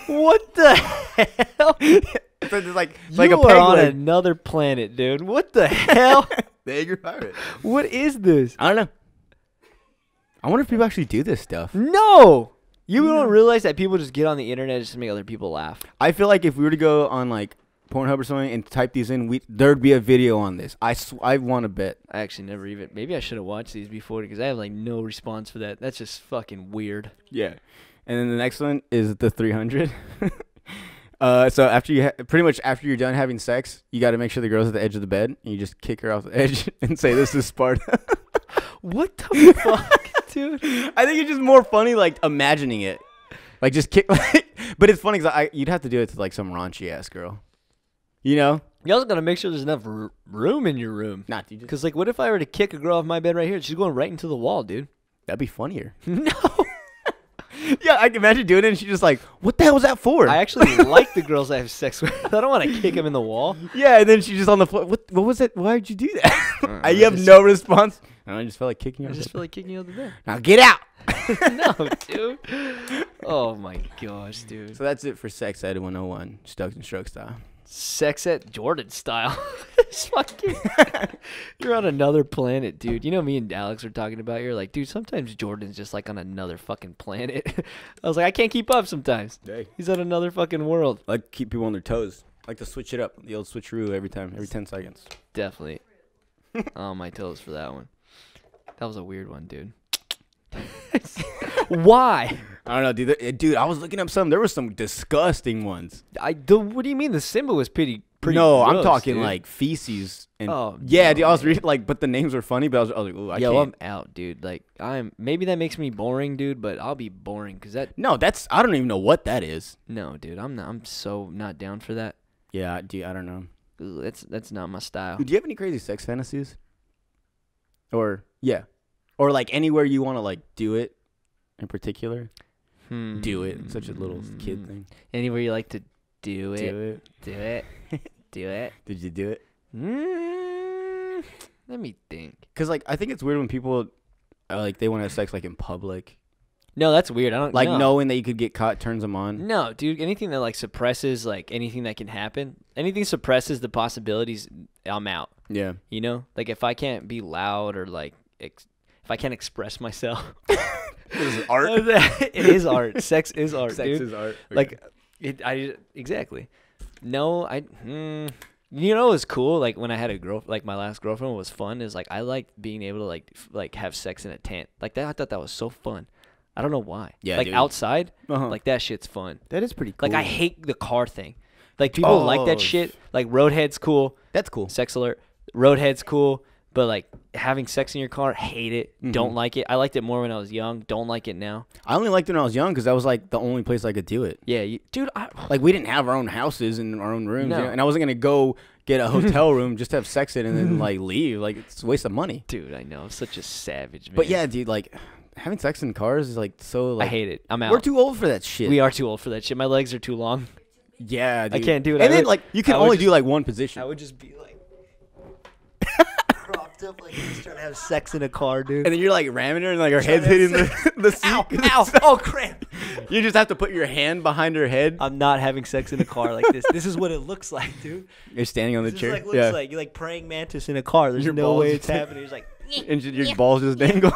What the hell? So it's like You a are peg on leg. another planet, dude. What the hell? The Angry Pirate. What is this? I don't know. I wonder if people actually do this stuff. No. You don't realize that people just get on the internet just to make other people laugh. I feel like if we were to go on like Pornhub or something and type these in, there'd be a video on this. I want to bet. I actually never even. Maybe I should have watched these before because I have like no response for that. That's just fucking weird. Yeah. And then the next one is the 300. So after pretty much after you're done having sex, you got to make sure the girl's at the edge of the bed, and you just kick her off the edge and say, "This is Sparta." What the fuck, dude? I think it's just more funny, like imagining it, like just kick. But it's funny because you'd have to do it to like some raunchy ass girl, you know? You also gotta make sure there's enough room in your room. Not dude. Because like, what if I were to kick a girl off my bed right here? She's going right into the wall, dude. That'd be funnier. No. Yeah, I can imagine doing it, and she's just like, "What the hell was that for?" I actually like the girls I have sex with. I don't want to kick them in the wall. Yeah, and then she's just on the floor. What was it? Why did you do that? You have just- no response. I just felt like kicking her. I just feel like kicking you out the bed. Now get out. No, dude. Oh my gosh, dude. So that's it for Sex Ed 101, Stuck and Stroke style. Sex at Jordan style. It's fucking. You're on another planet, dude. You know, me and Alex were talking about. You're like, dude, sometimes Jordan's just like on another fucking planet. I was like, I can't keep up sometimes. Hey. He's on another fucking world. Like keep people on their toes. Like to switch it up, the old switcheroo every 10 seconds. Definitely. On my toes for that one. That was a weird one, dude. Why? I don't know, dude. I was looking up some. There were some disgusting ones. What do you mean? The symbol was pretty. No, I'm gross, talking dude. like feces. And Oh, yeah, no, dude. I was man. reading like, but the names were funny. But I was like, ooh, I Yo, can't. I'm out, dude. Like, maybe that makes me boring, dude. But I'll be boring because that. No, I don't even know what that is. No, dude. I'm so not down for that. Yeah, dude. I don't know. Ooh, that's not my style. Do you have any crazy sex fantasies? Or like anywhere you want to like do it in particular? Do it. Such a little kid thing. Anywhere you like to do it. Do it. Do it. Do it. Did you do it? Let me think. Because like I think it's weird when people like they want to have sex like in public. No, that's weird. I don't Like no. knowing that you could get caught turns them on. No, dude. Anything that like suppresses like anything that can happen. Anything suppresses the possibilities. I'm out. Yeah. You know, like if I can't be loud or like if I can't express myself. This is art. It is art. Sex is art, Sex dude. is art. Like exactly. No, you know, it was cool. Like when I had a girl, like my last girlfriend, what was fun is like I liked being able to like have sex in a tent. Like that, I thought that was so fun. I don't know why. Yeah, like dude. outside, Uh-huh. like that shit's fun. That is pretty cool. Like I hate the car thing. Like people like that shit. Like Roadhead's cool. That's cool. Sex alert. Roadhead's cool. But like having sex in your car, hate it. Don't like it. I liked it more when I was young. Don't like it now. I only liked it when I was young because that was like the only place I could do it. Yeah, dude. Like we didn't have our own houses and our own rooms, No. you know, and I wasn't gonna go get a hotel room just to have sex in and then like leave. Like it's a waste of money. Dude, I know. I'm such a savage, man. But yeah, dude, like having sex in cars is like so. Like, I hate it. I'm out. We're too old for that shit. We are too old for that shit. My legs are too long. Yeah, dude. I can't do it. And I then would- like you can I would only just- do like one position. I would just be like propped up like just trying to have sex in a car, dude. And then you're like ramming her and like her head's hitting the seat. Ow, ow, oh cramp. You just have to put your hand behind her head. I'm not having sex in a car like this. This is what it looks like, dude. You're standing on the This chair. is like looks like you're like praying mantis in a car. There's Your no balls way just- it's happening. It's like and your balls just dangle.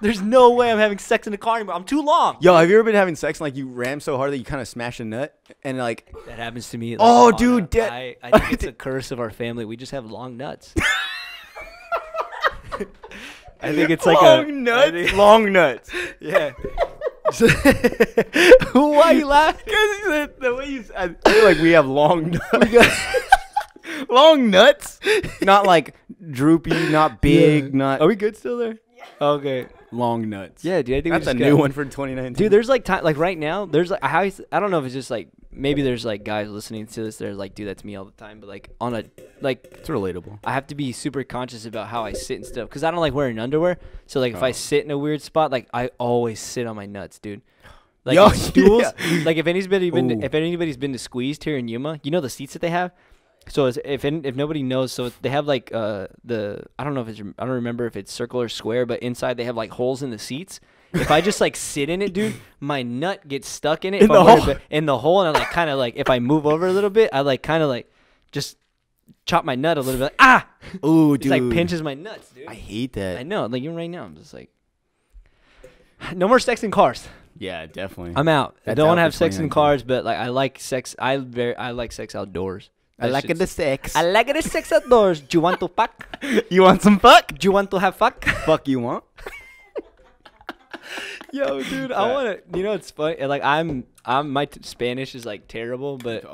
there's no way I'm having sex in a car anymore. I'm too long. Yo, have you ever been having sex and like you ram so hard that you kind of smash a nut and like That happens to me. Like, Oh, on dude, I think it's a curse of our family. We just have long nuts. I think it's like long nuts? Long nuts. Yeah. Why you laughing? Because the way you I feel like we have long nuts. Long nuts? Not like droopy, not big, not Are we good still there? Okay. long nuts. Yeah, dude. I think That's we a just new got- one for 2019. Dude, there's like time, like right now, there's like I don't know if it's just like maybe there's like guys listening to this. They're like, dude, that's me all the time. But like on a like, it's relatable. I have to be super conscious about how I sit and stuff because I don't like wearing underwear. So like if I sit in a weird spot, like I always sit on my nuts, dude. Like Yo, in stools. yeah. Like if anybody's been to Squeezed here in Yuma, you know the seats that they have. So if nobody knows, so they have like I don't know if it's I don't remember if it's circle or square, but inside they have like holes in the seats. If I just like sit in it, dude, my nut gets stuck in it. In the hole? In the hole, and I like kind of like if I move over a little bit, I like kind of like just chop my nut a little bit. Like, ah, Ooh, it dude. like pinches my nuts, dude. I hate that. I know, like even right now, I'm just like, no more sex in cars. Yeah, definitely. I'm out. I That's don't want to out have for sex in 2019. cars, but like I like sex. I like sex outdoors. I like it the sex. I like it the sex outdoors. Do you want to fuck? You want some fuck? Do you want to have fuck? Fuck you want? Yo, dude, I want to. You know, it's funny. Like, my Spanish is like terrible, but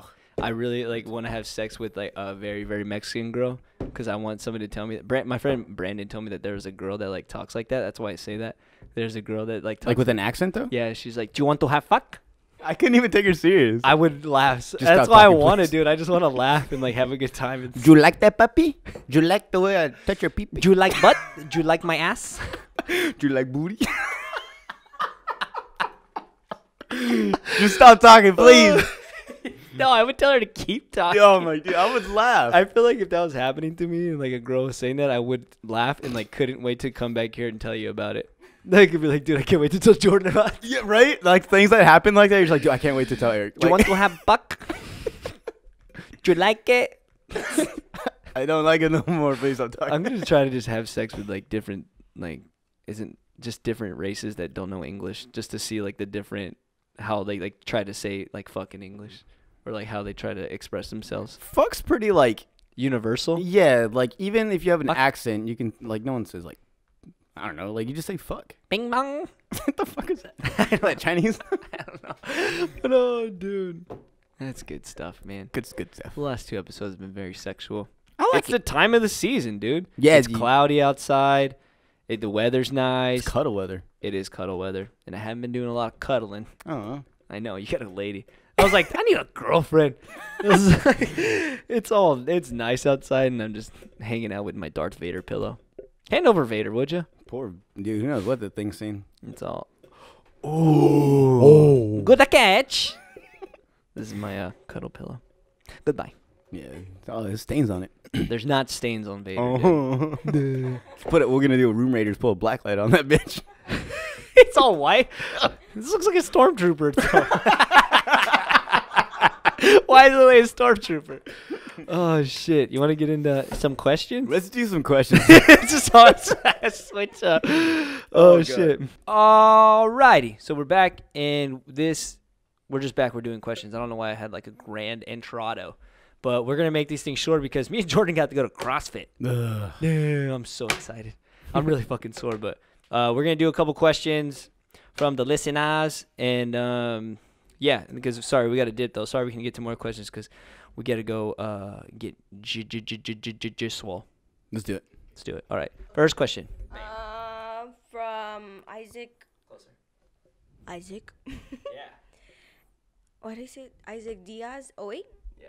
I really like want to have sex with like a very, very Mexican girl because I want somebody to tell me that. My friend Brandon told me that there was a girl that like talks like that. That's why I say that. There's a girl that like talks Like with an accent though? Yeah, she's like, "Do you want to have fuck?" I couldn't even take her serious. I would laugh. That's stop why I talking, want to, please. dude. I just want to laugh and like have a good time. Do you like that puppy? Do you like the way I touch your pee? Do you like butt? Do you like my ass? Do you like booty? Just stop talking, please. No, I would tell her to keep talking. Oh my dude, I would laugh. I feel like if that was happening to me and like a girl was saying that, I would laugh and like couldn't wait to come back here and tell you about it. Like, could be like, dude, I can't wait to tell Jordan about it. Yeah, right? Like things that happen like that, you're just like, dude, I can't wait to tell Eric. Do you want to have buck? Do you like it? I don't like it no more. Please stop talking. I'm gonna try to just have sex with like different, like, isn't just different races that don't know English, just to see like the different how they like try to say like fuck in English, or like how they try to express themselves. Fuck's pretty like Universal. yeah, like even if you have an Fuck. accent, you can like no one says like I don't know, like you just say fuck. Bing bong. What the fuck is that? Like Chinese? I don't know. But oh, dude, that's good stuff, man. Good stuff. The last 2 episodes have been very sexual. I like It's the time of the season, dude. Yeah, It's cloudy outside. The weather's nice. It's cuddle weather. It is cuddle weather. And I haven't been doing a lot of cuddling. I don't know. I know, you got a lady. I was like, I need a girlfriend. It's nice outside, and I'm just hanging out with my Darth Vader pillow. Hand over Vader, would you? Poor dude, who knows what the thing's seen. It's all. Oh. Good catch. This is my cuddle pillow. Goodbye. Yeah. Oh, there's stains on it. There's not stains on Vader. Oh. Put it. We're gonna do a Room Raiders. Pull a black light on that bitch. It's all white. This looks like a stormtrooper. Why is it like a stormtrooper? Oh shit! You want to get into some questions? Let's do some questions. It's just hard to switch up. Oh God. shit! Alrighty, so we're back, and we're just back. We're doing questions. I don't know why I had like a grand entrado, but we're gonna make these things short because me and Jordan got to go to CrossFit. Ugh. Yeah, I'm so excited. I'm really fucking sore, but we're gonna do a couple questions from the listeners, and yeah, because sorry we got to dip though. Sorry we can get to more questions because we got to go get swole. Let's do it. Let's do it. All right. First question. From Isaac. Closer. Isaac. Yeah. What is it? Isaac Diaz. Oh wait. Yeah.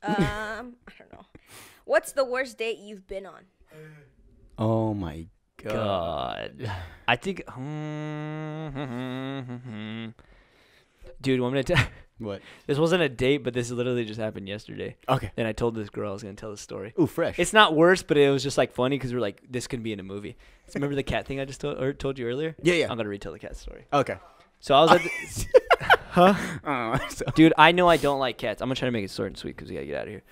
I don't know. What's the worst date you've been on? Oh my God. I think. Dude, I'm gonna tell. What? This wasn't a date, but this literally just happened yesterday. Okay. And I told this girl I was gonna tell the story. Ooh, fresh. It's not worse, but it was just like funny because we're like, this could be in a movie. So remember the cat thing I just told you earlier? Yeah. I'm gonna retell the cat story. Okay. So I was at the, huh? Oh, Dude, I know I don't like cats. I'm gonna try to make it short and sweet because we gotta get out of here.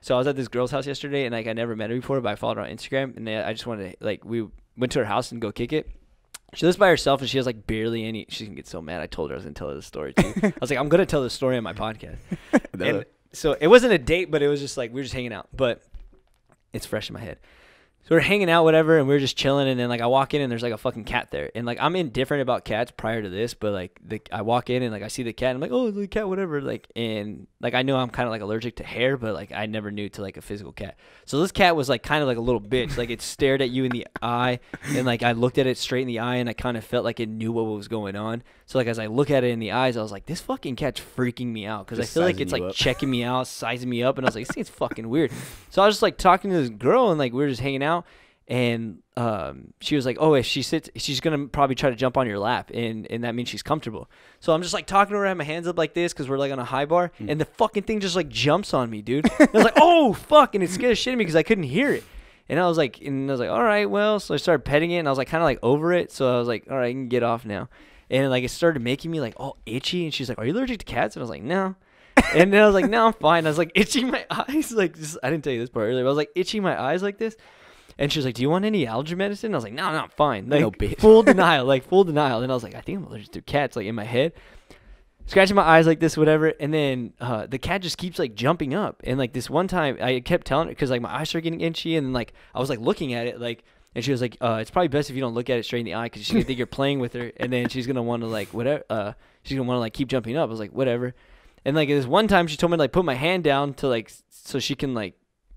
So I was at this girl's house yesterday, and like I never met her before, but I followed her on Instagram, and I just wanted to like we went to her house and go kick it. She lives by herself, and she has like barely any. She's gonna get so mad. I told her I was gonna tell her the story too. I was like, I'm gonna tell the story on my podcast. And so it wasn't a date, but it was just like we were just hanging out. But it's fresh in my head. So we're hanging out, whatever, and we were just chilling. And then like I walk in, and there's like a fucking cat there. And like I'm indifferent about cats prior to this, but like I walk in and like I see the cat, and I'm like, oh, the cat, whatever. Like and like I know I'm kind of like allergic to hair, but like I never knew to like a physical cat. So this cat was like kind of like a little bitch. Like it stared at you in the eye, and like I looked at it straight in the eye, and I kind of felt like it knew what was going on. So like as I look at it in the eyes, I was like, this fucking cat's freaking me out because I Just feel like sizing it's you like up. checking me out, sizing me up, and I was like, this thing's fucking weird. So I was just like talking to this girl, and like we were just hanging out. And she was like, oh, if she sits, she's going to probably try to jump on your lap. And that means she's comfortable. So I'm just like talking to her, I have my hands up like this because we're like on a high bar. And the fucking thing just like jumps on me, dude. I was like, oh, fuck. And it scared the shit out of me because I couldn't hear it. And I was like, all right, well. So I started petting it, and I was like kind of like over it. So I was like, all right, I can get off now. And like it started making me like all itchy. And she's like, are you allergic to cats? And I was like, no. And then I was like, no, I'm fine. I was like itching my eyes. Like just, I didn't tell you this part earlier, but I was like itching my eyes like this. And she was like, do you want any allergy medicine? I was like, no, I'm fine. Like, No, bitch. full denial. And I was like, I think I'm allergic to cats, like in my head. scratching my eyes like this, whatever. And then the cat just keeps like jumping up. And like this one time, I kept telling her because like my eyes started getting itchy, and then like I was like looking at it like, and she was like, it's probably best if you don't look at it straight in the eye because she's gonna think you're playing with her, and then she's gonna want to like whatever. She's gonna want to like keep jumping up. I was like, whatever. And like this one time, she told me to like put my hand down to like so she can like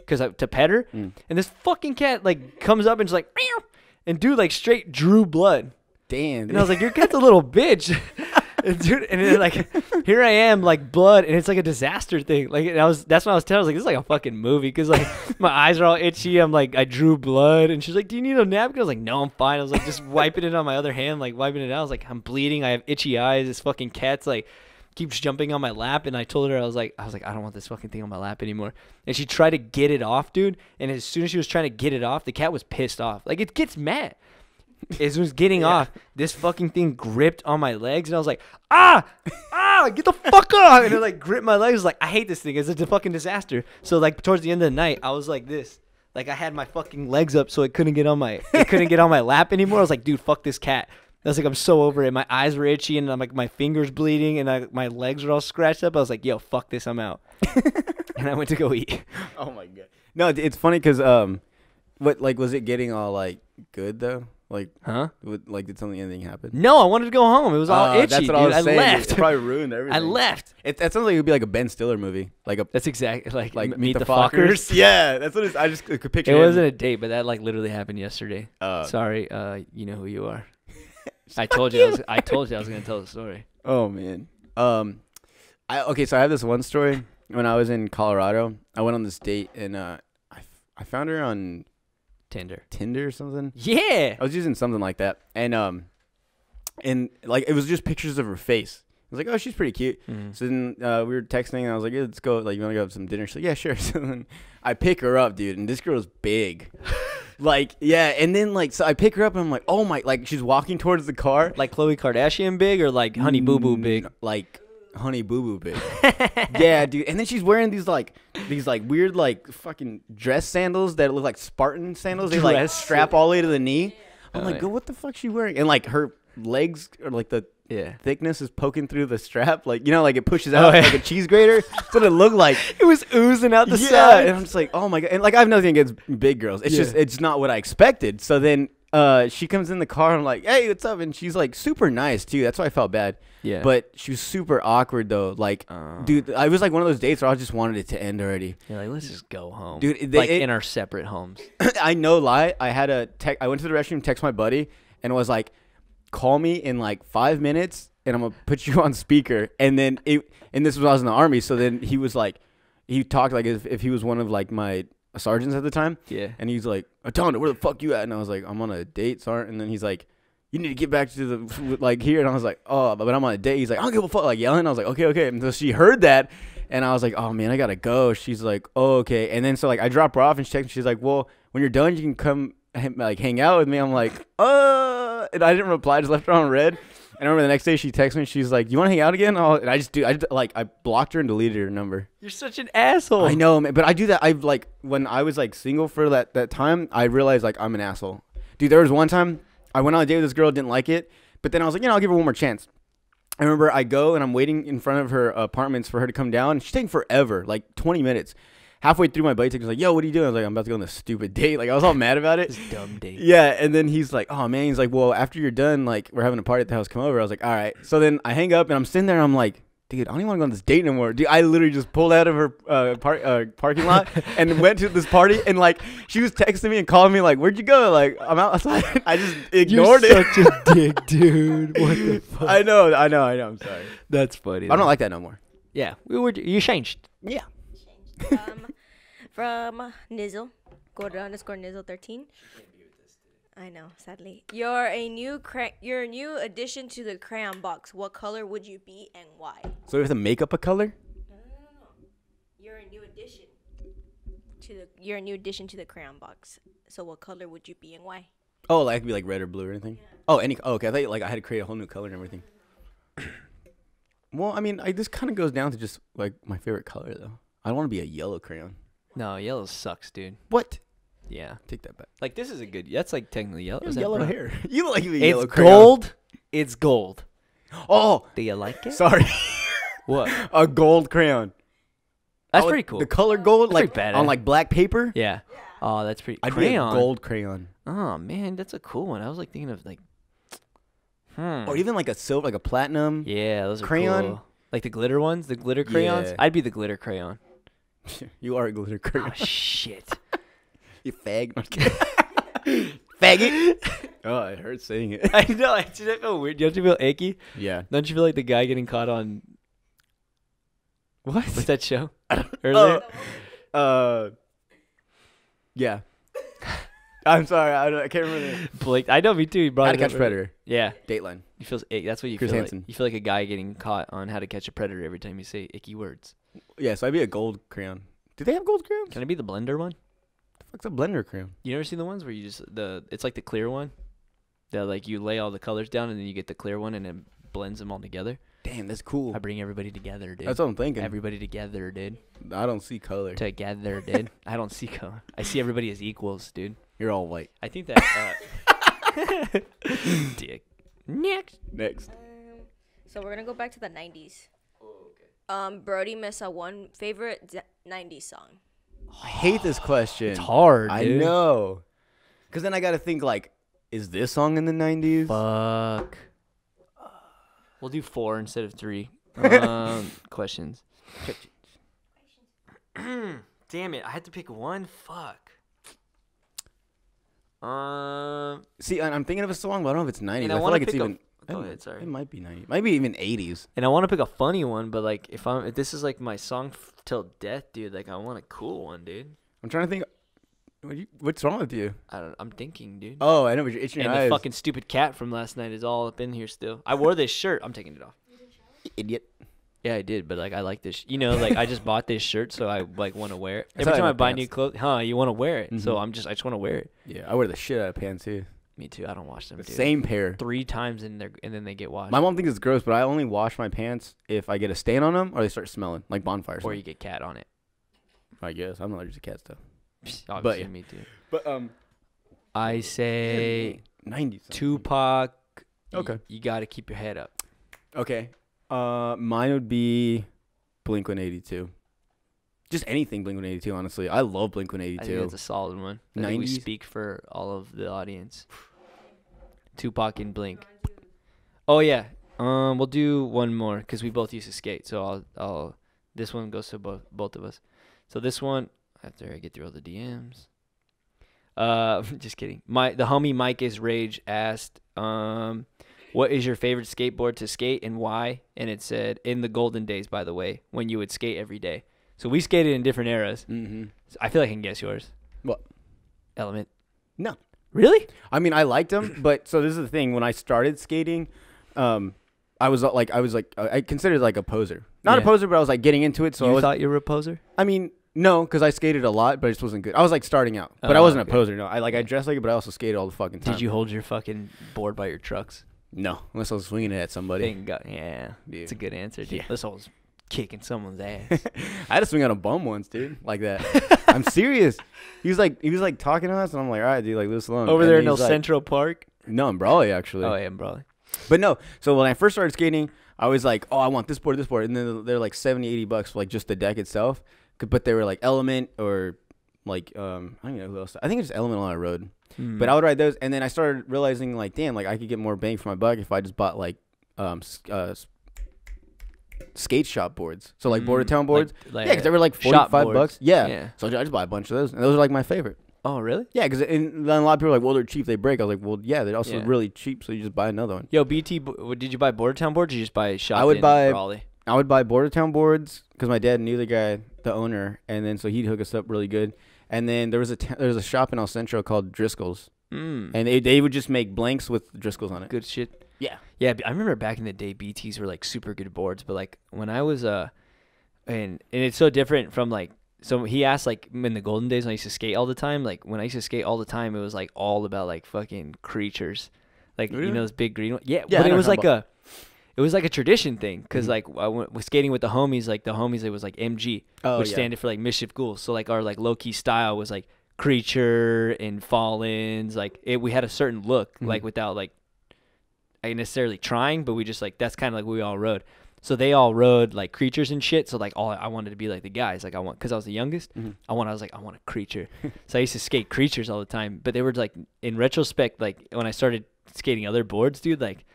to pet her. And this fucking cat like comes up and she's like, meow, and dude like straight drew blood. Damn. And I was like, your cat's a little bitch. And dude, and then like here I am like blood, and it's like a disaster thing. Like that's what I was telling her. I was like, this is like a fucking movie because like my eyes are all itchy. I'm like, I drew blood, and she's like, do you need a napkin? I was like, no, I'm fine. I was like just wiping it on my other hand, like wiping it out. I was like, I'm bleeding. I have itchy eyes. This fucking cat's like keeps jumping on my lap, and I told her I was like I don't want this fucking thing on my lap anymore. And she tried to get it off, dude. And as soon as she was trying to get it off, the cat was pissed off. Like it gets mad. As it was getting off, this fucking thing gripped on my legs, and I was like, get the fuck off! And it like gripped my legs. I was like, I hate this thing. It's a fucking disaster. So like towards the end of the night, I was like this. Like I had my fucking legs up so it couldn't get on my lap anymore. I was like, dude, fuck this cat. I was like, I'm so over it. My eyes were itchy, and I'm like, my fingers bleeding, and my legs were all scratched up. I was like, yo, fuck this, I'm out. And I went to go eat. Oh my god. No, it's funny because what like was it getting all like good though? Like, like, did anything happen? No, I wanted to go home. It was all itchy, that's what dude. I was saying. left. It probably ruined everything. I left. That sounds like it would be like a Ben Stiller movie. That's exactly like Meet the Fockers. Yeah, that's what I just could picture. It wasn't a date, but that like literally happened yesterday. Sorry, you know who you are. I told you I was gonna tell the story. Oh man. So I have this one story. When I was in Colorado, I went on this date, and I found her on Tinder or something. Yeah, I was using something like that, and like it was just pictures of her face. I was like, oh, she's pretty cute. So then we were texting, and I was like, yeah, let's go. Like, you want to go have some dinner? She's like, yeah, sure. So then I pick her up, dude, and this girl's big. Like, yeah, and then like, so I pick her up, and I'm like, oh my, like she's walking towards the car, like Khloe Kardashian big, or like Honey Boo Boo big, like Honey Boo Boo big. Yeah, dude. And then she's wearing these weird like fucking dress sandals that look like Spartan sandals. They like strap all the way to the knee. I'm like, what the fuck's she wearing? And like her legs are like the thickness is poking through the strap, like like it pushes out like a cheese grater. That's what it looked like. It was oozing out the side. And I'm just like, oh my god. And like I have nothing against big girls. It's just it's not what I expected. So then she comes in the car, and I'm like, hey, what's up? And she's like super nice too. That's why I felt bad. Yeah. But she was super awkward though. Like, dude, I was like one of those dates where I just wanted it to end already. You're like, let's just go home. Dude, in our separate homes. I no lie. I went to the restroom, text my buddy, and was like, call me in like 5 minutes, and I'm gonna put you on speaker. And then and this was when I was in the army. So then he was like, he talked like if he was one of like my sergeants at the time. Yeah. And he's like, Atondo, where the fuck you at? And I was like, I'm on a date, sergeant. And then he's like, you need to get back to the like here. And I was like, oh, but I'm on a date. He's like, I don't give a fuck, like yelling. I was like, okay. And so she heard that, and I was like, oh man, I gotta go. She's like, oh, okay. And then so like I drop her off, and she texts me. She's like, well, when you're done, you can come like hang out with me. I'm like, and I didn't reply. I just left her on red. And I remember the next day she texted me. She's like, you want to hang out again? And I blocked her and deleted her number. You're such an asshole. I know, man. But I do that. I've like, when I was like single for that time, I realized like I'm an asshole. Dude, there was one time I went on a date with this girl, didn't like it. But then I was like, I'll give her one more chance. I remember I go and I'm waiting in front of her apartments for her to come down. She's taking forever, like 20 minutes. Halfway through my buddy was like, yo, what are you doing? I was like, I'm about to go on this stupid date. Like, I was all mad about it. This dumb date. Yeah, and then he's like, oh, man. He's like, well, after you're done, like, we're having a party at the house. Come over. I was like, all right. So then I hang up, and I'm sitting there, and I'm like, dude, I don't even want to go on this date no more. Dude, I literally just pulled out of her parking lot and went to this party, and, like, she was texting me and calling me, like, where'd you go? Like, I'm outside. I just ignored it. You're such a dick, dude. What the fuck? I know. I'm sorry. That's funny. I don't like that no more. Yeah. You changed. Yeah. From Nizzle, go to _Nizzle13. I know, sadly. You're a new addition to the crayon box. What color would you be and why? So we have to make up a color? No. You're a new addition to the crayon box. So what color would you be and why? Oh, like it could be like red or blue or anything? Yeah. Oh, okay. I thought like I had to create a whole new color and everything. Well, I mean, this kind of goes down to just like my favorite color though. I don't want to be a yellow crayon. No, yellow sucks, dude. What? Yeah. Take that back. Like, this is a good... That's, like, technically yellow. Is yellow brown? hair. You look like you it's yellow crayon. Gold. It's gold. Oh. Do you like it? Sorry. What? A gold crayon. That's pretty cool. The color gold, That's like pretty badass. on like black paper. Yeah. Oh, that's pretty. I'd Crayon. be a gold crayon. Oh man, that's a cool one. I was like thinking of like. Or even like a silver, like a platinum. Yeah, those are crayon. cool. Like the glitter ones, the glitter crayons. Yeah. I'd be the glitter crayon. You are a glitter crayon. Oh shit. You fag. Faggot. Oh, it hurts saying it. I know. I just feel weird. Don't you feel achy? Yeah. Don't you feel like the guy getting caught on? What? What's that show? Earlier. Yeah. I'm sorry. I can't remember. Blake. I know. Me too. He brought How to it up Catch earlier. Predator. Yeah. Dateline. You feel. That's what you Chris feel Hansen. like. You feel like a guy getting caught on How to Catch a Predator every time you say icky words. Yeah, so I'd be a gold crayon. Do they have gold crayons? Can I be the blender one? The fuck's a blender crayon? You ever see the ones where you just it's like the clear one, that like you lay all the colors down and then you get the clear one and it blends them all together. Damn, that's cool. I bring everybody together, dude. That's what I'm thinking. Everybody together, dude. I don't see color. Together, dude. I don't see color. I see everybody as equals, dude. You're all white. I think that. Dick. Next. Next. So we're gonna go back to the 90s. Brody Mesa, one favorite 90s song. I hate this question. It's hard, I dude. know. Because then I got to think, like, is this song in the 90s? Fuck. We'll do 4 instead of 3. Questions. Damn it! I had to pick one. Fuck. See, I'm thinking of a song, but I don't know if it's 90s. And I I feel wanna like it's pick a- even... Go ahead, sorry. It might be 90s. Might be even 80s. And I want to pick a funny one, but like if this is like my song till death, dude. Like I want a cool one, dude. I'm trying to think... What's wrong with you? I'm thinking, dude. Oh, I know, but you're itching your And eyes. the fucking stupid cat from last night is all up in here still. I wore this shirt. I'm taking it off. Idiot. Yeah, I did, but like I like this. You know, like I just bought this shirt, so I like want to wear it. That's Every how I time I wear buy pants. new clothes, you want to wear it. So Mhm. I just want to wear it. Yeah, I wear the shit out of pants, too. Me too. I don't wash them. The Dude. same pair. 3 times and then they get washed. My mom thinks it's gross, but I only wash my pants if I get a stain on them or they start smelling, like bonfires. Or you get cat on it. I guess. I'm allergic to cat stuff. Obviously, yeah. me too. But, I say 90s. Tupac. Okay. You got to keep your head up. Okay. Mine would be Blink-182. Just anything Blink-182, honestly. I love I think Blink-182. that's a solid one. I think we 90s? speak for all of the audience. Tupac and Blink. Oh yeah. We'll do one more because we both used to skate. So I'll. This one goes to both of us. So this one, after I get through all the DMs. Just kidding. The homie Mike is Rage asked, what is your favorite skateboard to skate and why? And it said in the golden days, by the way, when you would skate every day. So we skated in different eras. Mm-hmm. So I feel like I can guess yours. What? Element. No. Really? I mean, I liked them, but so this is the thing. When I started skating, I considered like a poser. Not a Yeah. poser, but I was like getting into it. So You I was, thought you were a poser? I mean, no, because I skated a lot, but it just wasn't good. I was like starting out, but I Oh, wasn't okay. a poser. No, I dressed like it, but I also skated all the fucking time. Did you hold your fucking board by your trucks? No, unless I was swinging it at somebody. Thank God. Yeah. Dude. It's a good answer, dude. Yeah. Unless I was kicking someone's ass. I had to swing on a bum once, dude, like that. I'm serious. He was like talking to us, and I'm like, all right, dude, like leave us alone. Over And there in he's El like, Central Park? No, in Brawley actually. Oh, yeah, probably. But no, so when I first started skating, I was like, oh, I want this board, and then they're like $70-$80 for like just the deck itself. But they were like Element or like I don't even know who else. I think it's just Element on our road. But I would ride those, and then I started realizing like, damn, like I could get more bang for my buck if I just bought like skate shop boards. So like border town boards. Like Yeah, because they were like shop $45. boards. Yeah. Yeah. So I just bought a bunch of those, and those are like my favorite. Oh, really? Yeah, because then a lot of people are like, well, they're cheap, they break. I was like, well, yeah, they're also Yeah. really cheap, so you just buy another one. Yo, BT, did you buy Border Town boards or you just buy shop I would in buy- Raleigh? I would buy border town boards because my dad knew the guy, the owner, and then so he'd hook us up really good. And then there was a shop in El Centro called Driscoll's, and they would just make blanks with Driscoll's on it. Good shit. Yeah. Yeah, I remember back in the day, BTs were like super good boards, but like when I was and it's so different from like, so he asked like in the golden days when I used to skate all the time, like when I used to skate all the time, it was like all about like fucking creatures, like Really? you know those big green ones. Yeah, Yeah, but I it know was what like you're talking it was like a tradition thing because Mhm. like I was skating with the homies, like the homies, it was like MG, Oh, which yeah. standed for like Mischief Ghouls. So like our like low key style was like creature and Fallens, like we had a certain look, Mhm. like without like necessarily trying, but we just like that's kind of like what we all rode. So they all rode like creatures and shit. So like all I wanted to be like the guys. Like because I was the youngest. I was like I want a creature. So I used to skate creatures all the time. But they were like in retrospect, like when I started skating other boards, dude, like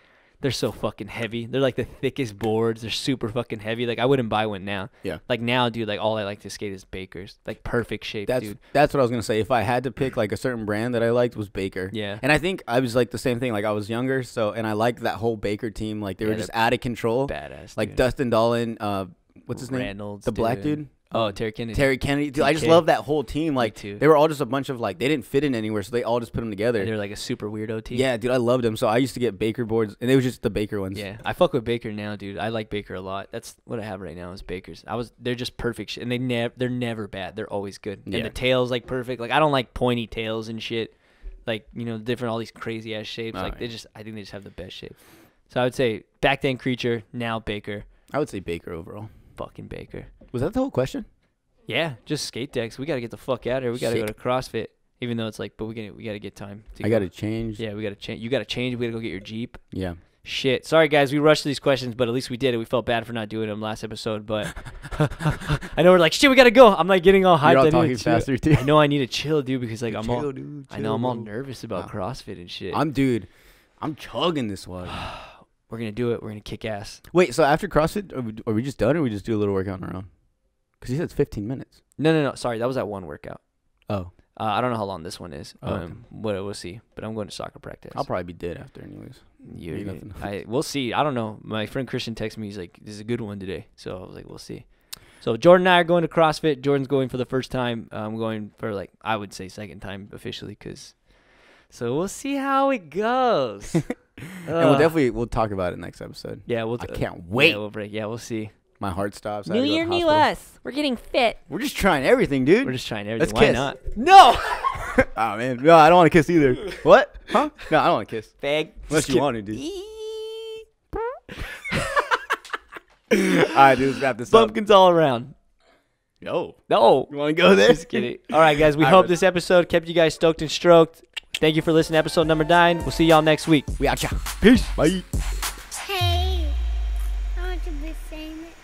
they're so fucking heavy. They're like the thickest boards. They're super fucking heavy. Like I wouldn't buy one now. Yeah. Like now, dude, like all I like to skate is Baker's. Like perfect shape, dude. That's what I was gonna say. If I had to pick like a certain brand that I liked was Baker. Yeah. And I think I was like the same thing. Like I was younger, and I liked that whole Baker team. Like they were just out of control. Badass. Like dude. Dustin Dollin, what's his name? Reynolds, The black dude. Oh, Terry Kennedy. Terry Kennedy. Dude, I just TK. love that whole team. Like too. they were all just a bunch of like they didn't fit in anywhere, so they all just put them together. They're like a super weirdo team. Yeah, dude, I loved them. So I used to get Baker boards, and they were just the Baker ones. Yeah, I fuck with Baker now, dude. I like Baker a lot. That's what I have right now is Baker's. They're just perfect, and they're never bad. They're always good. Yeah. And the tail's like perfect. Like I don't like pointy tails and shit. Like different all these crazy ass shapes. Like I think they just have the best shape. So I would say back then Creature, now Baker. I would say Baker overall. Fucking Baker. Was that the whole question? Yeah, just skate decks. We gotta get the fuck out of here. We gotta go Sick. to CrossFit. Even though it's like, but we gotta get time. I gotta change. Yeah, we gotta change. You gotta change. We gotta go get your Jeep. Yeah. Shit. Sorry, guys. We rushed these questions, but at least we did it. We felt bad for not doing them last episode, but I know we're like, shit, we gotta go. I'm like getting all hyped. You're all I need to talking chill. faster too. I know I need to chill, dude, because like I'm all, Dude, I know I'm all bro. nervous about CrossFit and shit. I'm chugging this one. We're gonna do it. We're gonna kick ass. Wait, so after CrossFit, are we just done, or we just do a little workout on our own? Because he said it's 15 minutes. No. Sorry, that was that one workout. Oh. I don't know how long this one is. Oh, okay. We'll see. But I'm going to soccer practice. I'll probably be dead after, anyways. We'll see. I don't know. My friend Christian texted me. He's like, "This is a good one today." So I was like, "We'll see." So Jordan and I are going to CrossFit. Jordan's going for the first time. I'm going for like I would say second time officially, so we'll see how it goes. And we'll talk about it next episode. Yeah, I can't wait. Yeah, we'll break. Yeah, we'll see. My heart stops. New year, new us. We're getting fit. We're just trying everything, dude. We're just trying everything. Let's Why kiss. not? No. Oh man, no, I don't want to kiss either. What? Huh? No, I don't want to kiss. Fag. Unless you want to, dude. All right, dude, let's wrap this up. Bumpkins all around. No. No. You want to go there? Just kidding. All right, guys. We hope this episode kept you guys stoked and stroked. Thank you for listening to episode number 9. We'll see y'all next week. We out, ya. Peace. Bye. Hey, I want to be famous.